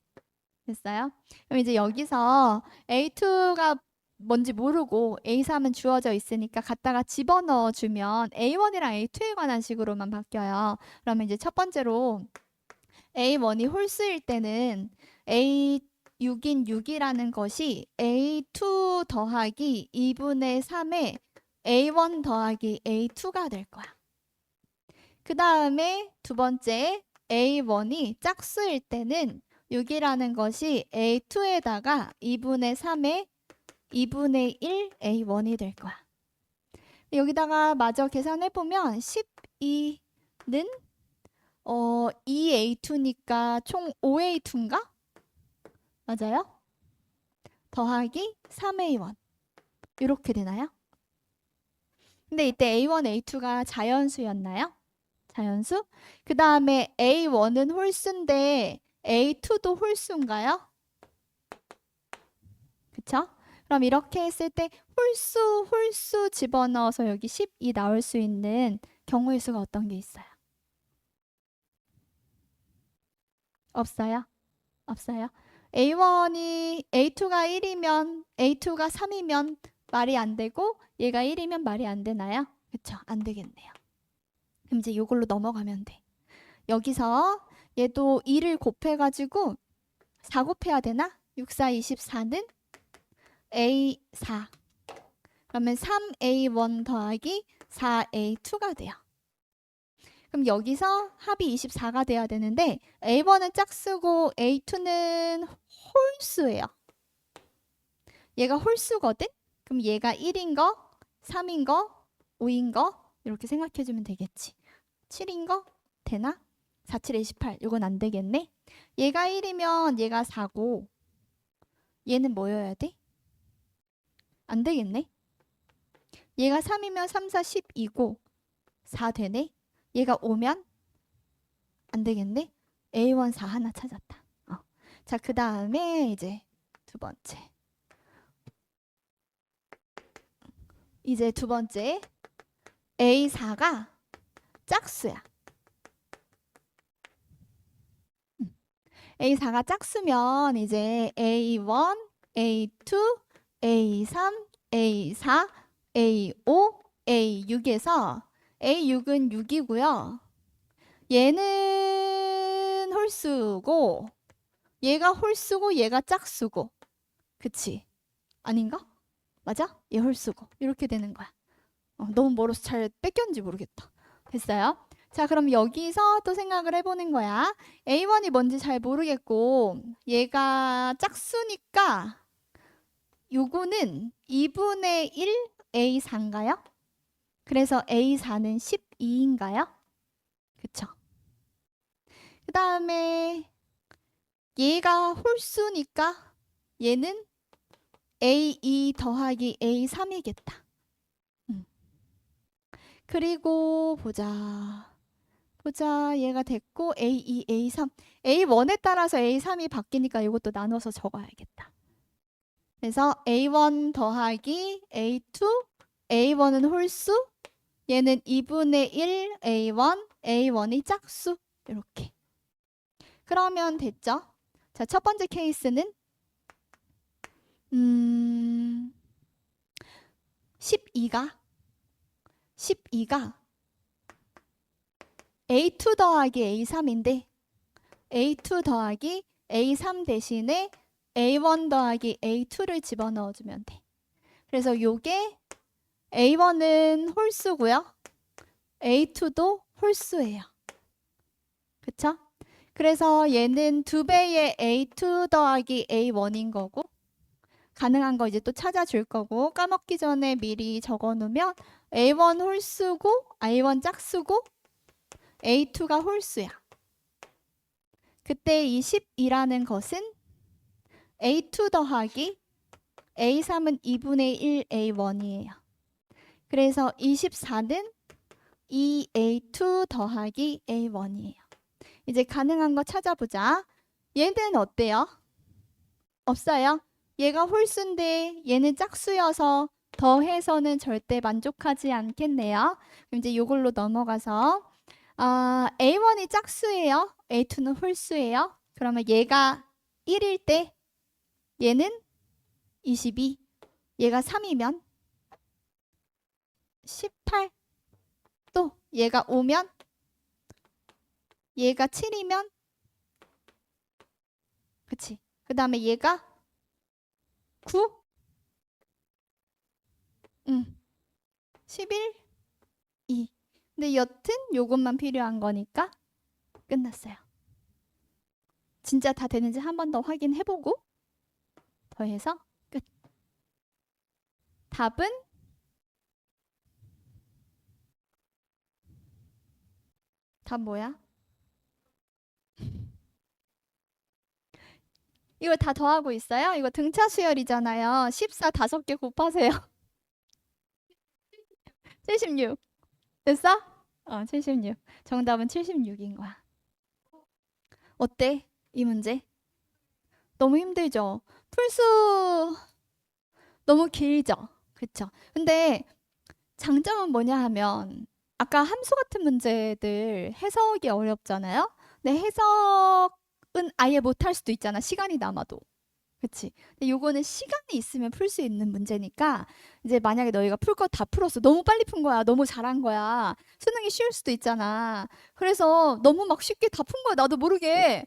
Speaker 1: 됐어요? 그럼 이제 여기서 A2가 뭔지 모르고 A3은 주어져 있으니까 갖다가 집어넣어 주면 A1이랑 A2에 관한 식으로만 바뀌어요. 그러면 이제 첫 번째로 A1이 홀수일 때는 A6인 6이라는 것이 A2 더하기 2분의 3에 A1 더하기 A2가 될 거야. 그 다음에 두 번째 A1이 짝수일 때는 6이라는 것이 A2에다가 2분의 3에 2분의 1 A1이 될 거야. 여기다가 마저 계산해보면 12는 2A2니까 총 5A2인가? 맞아요? 더하기 3A1 이렇게 되나요? 근데 이때 A1, A2가 자연수였나요? 자연수? 그 다음에 A1은 홀수인데 A2도 홀수인가요? 그쵸? 그럼 이렇게 했을 때 홀수 집어넣어서 여기 12 나올 수 있는 경우의 수가 어떤 게 있어요? 없어요? 없어요? A2가 1이면 A2가 3이면 말이 안 되고 얘가 1이면 말이 안 되나요? 그쵸? 안 되겠네요. 그럼 이제 이걸로 넘어가면 돼. 여기서 얘도 2를 곱해가지고 4 곱해야 되나? 6, 4, 24는 A4. 그러면 3A1 더하기 4A2가 돼요. 그럼 여기서 합이 24가 돼야 되는데 A1은 짝수고 A2는 홀수예요. 얘가 홀수거든? 그럼 얘가 1인 거, 3인 거, 5인 거 이렇게 생각해주면 되겠지. 7인 거 되나? 4, 7, 28 이건 안 되겠네. 얘가 1이면 얘가 4고 얘는 뭐여야 돼? 안 되겠네. 얘가 3이면 3, 4, 12고 4 되네. 얘가 5면 안 되겠네. A1 4 하나 찾았다. 자, 그 다음에 이제 두 번째. 이제 두 번째. A4가 짝수야. A4가 짝수면 이제 A1, A2, A3, A4, A5, A6에서 A6은 6이고요. 얘는 홀수고 얘가 홀수고 얘가 짝수고 그치? 아닌가? 맞아? 얘 홀수고 이렇게 되는 거야. 너무 멀어서 잘 뺏겼는지 모르겠다. 됐어요? 자, 그럼 여기서 또 생각을 해보는 거야. A1이 뭔지 잘 모르겠고 얘가 짝수니까 요거는 2분의 1 A4인가요? 그래서 A4는 12인가요? 그쵸? 그 다음에 얘가 홀수니까 얘는 A2 더하기 A3이겠다. 그리고 보자. 얘가 됐고 A2, A3. A1에 따라서 A3이 바뀌니까 이것도 나눠서 적어야겠다. 그래서 A1 더하기 A2, A1은 홀수, 얘는 2분의 1 A1, A1이 짝수. 이렇게. 그러면 됐죠? 자, 첫 번째 케이스는 12가 A2 더하기 A3인데 A2 더하기 A3 대신에 A1 더하기 A2를 집어넣어주면 돼. 그래서 요게 A1은 홀수고요. A2도 홀수예요. 그쵸? 그래서 얘는 2배의 A2 더하기 A1인 거고 가능한 거 이제 또 찾아줄 거고 까먹기 전에 미리 적어놓으면 A1 홀수고 A1 짝수고 A2가 홀수야. 그때 이 12라는 것은 A2 더하기 A3은 2분의 1 A1이에요. 그래서 24는 2A2 더하기 A1이에요. 이제 가능한 거 찾아보자. 얘는 어때요? 없어요? 얘가 홀수인데 얘는 짝수여서 더해서는 절대 만족하지 않겠네요. 그럼 이제 이걸로 넘어가서 A1이 짝수예요? A2는 홀수예요? 그러면 얘가 1일 때 얘는 22, 얘가 3이면 18, 또 얘가 5면 얘가 7이면 그치? 그 다음에 얘가 9, 11, 2. 근데 여튼 요것만 필요한 거니까 끝났어요. 진짜 다 되는지 한 번 더 확인해보고 더해서 끝. 답은 답 뭐야? 이거 다 더하고 있어요? 이거 등차 수열이잖아요. 14 5개 곱하세요. 76. 됐어? 76. 정답은 76인 거야. 어때? 이 문제? 너무 힘들죠? 풀수 너무 길죠? 그쵸? 근데 장점은 뭐냐 하면 아까 함수 같은 문제들 해석이 어렵잖아요? 근데 해석은 아예 못할 수도 있잖아. 시간이 남아도. 그치? 근데 요거는 시간이 있으면 풀 수 있는 문제니까 이제 만약에 너희가 풀 거 다 풀었어. 너무 빨리 푼 거야. 너무 잘한 거야. 수능이 쉬울 수도 있잖아. 그래서 너무 막 쉽게 다 푼 거야. 나도 모르게.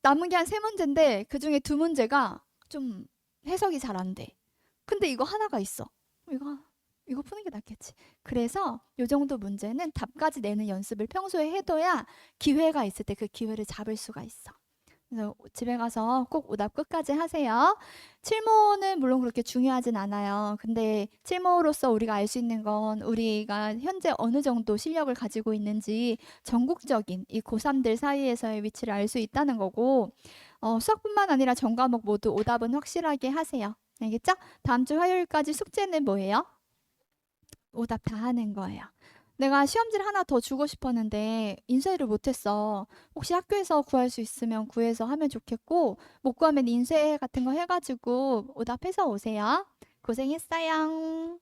Speaker 1: 남은 게 한 세 문제인데 그중에 두 문제가 좀 해석이 잘 안 돼. 근데 이거 하나가 있어. 이거 푸는 게 낫겠지. 그래서 요 정도 문제는 답까지 내는 연습을 평소에 해둬야 기회가 있을 때 그 기회를 잡을 수가 있어. 그래서 집에 가서 꼭 오답 끝까지 하세요. 칠모는 물론 그렇게 중요하진 않아요. 근데 칠모로서 우리가 알 수 있는 건 우리가 현재 어느 정도 실력을 가지고 있는지 전국적인 이 고3들 사이에서의 위치를 알 수 있다는 거고 수학뿐만 아니라 전 과목 모두 오답은 확실하게 하세요. 알겠죠? 다음 주 화요일까지 숙제는 뭐예요? 오답 다 하는 거예요. 내가 시험지 하나 더 주고 싶었는데 인쇄를 못했어. 혹시 학교에서 구할 수 있으면 구해서 하면 좋겠고 못 구하면 인쇄 같은 거 해가지고 오답해서 오세요. 고생했어요.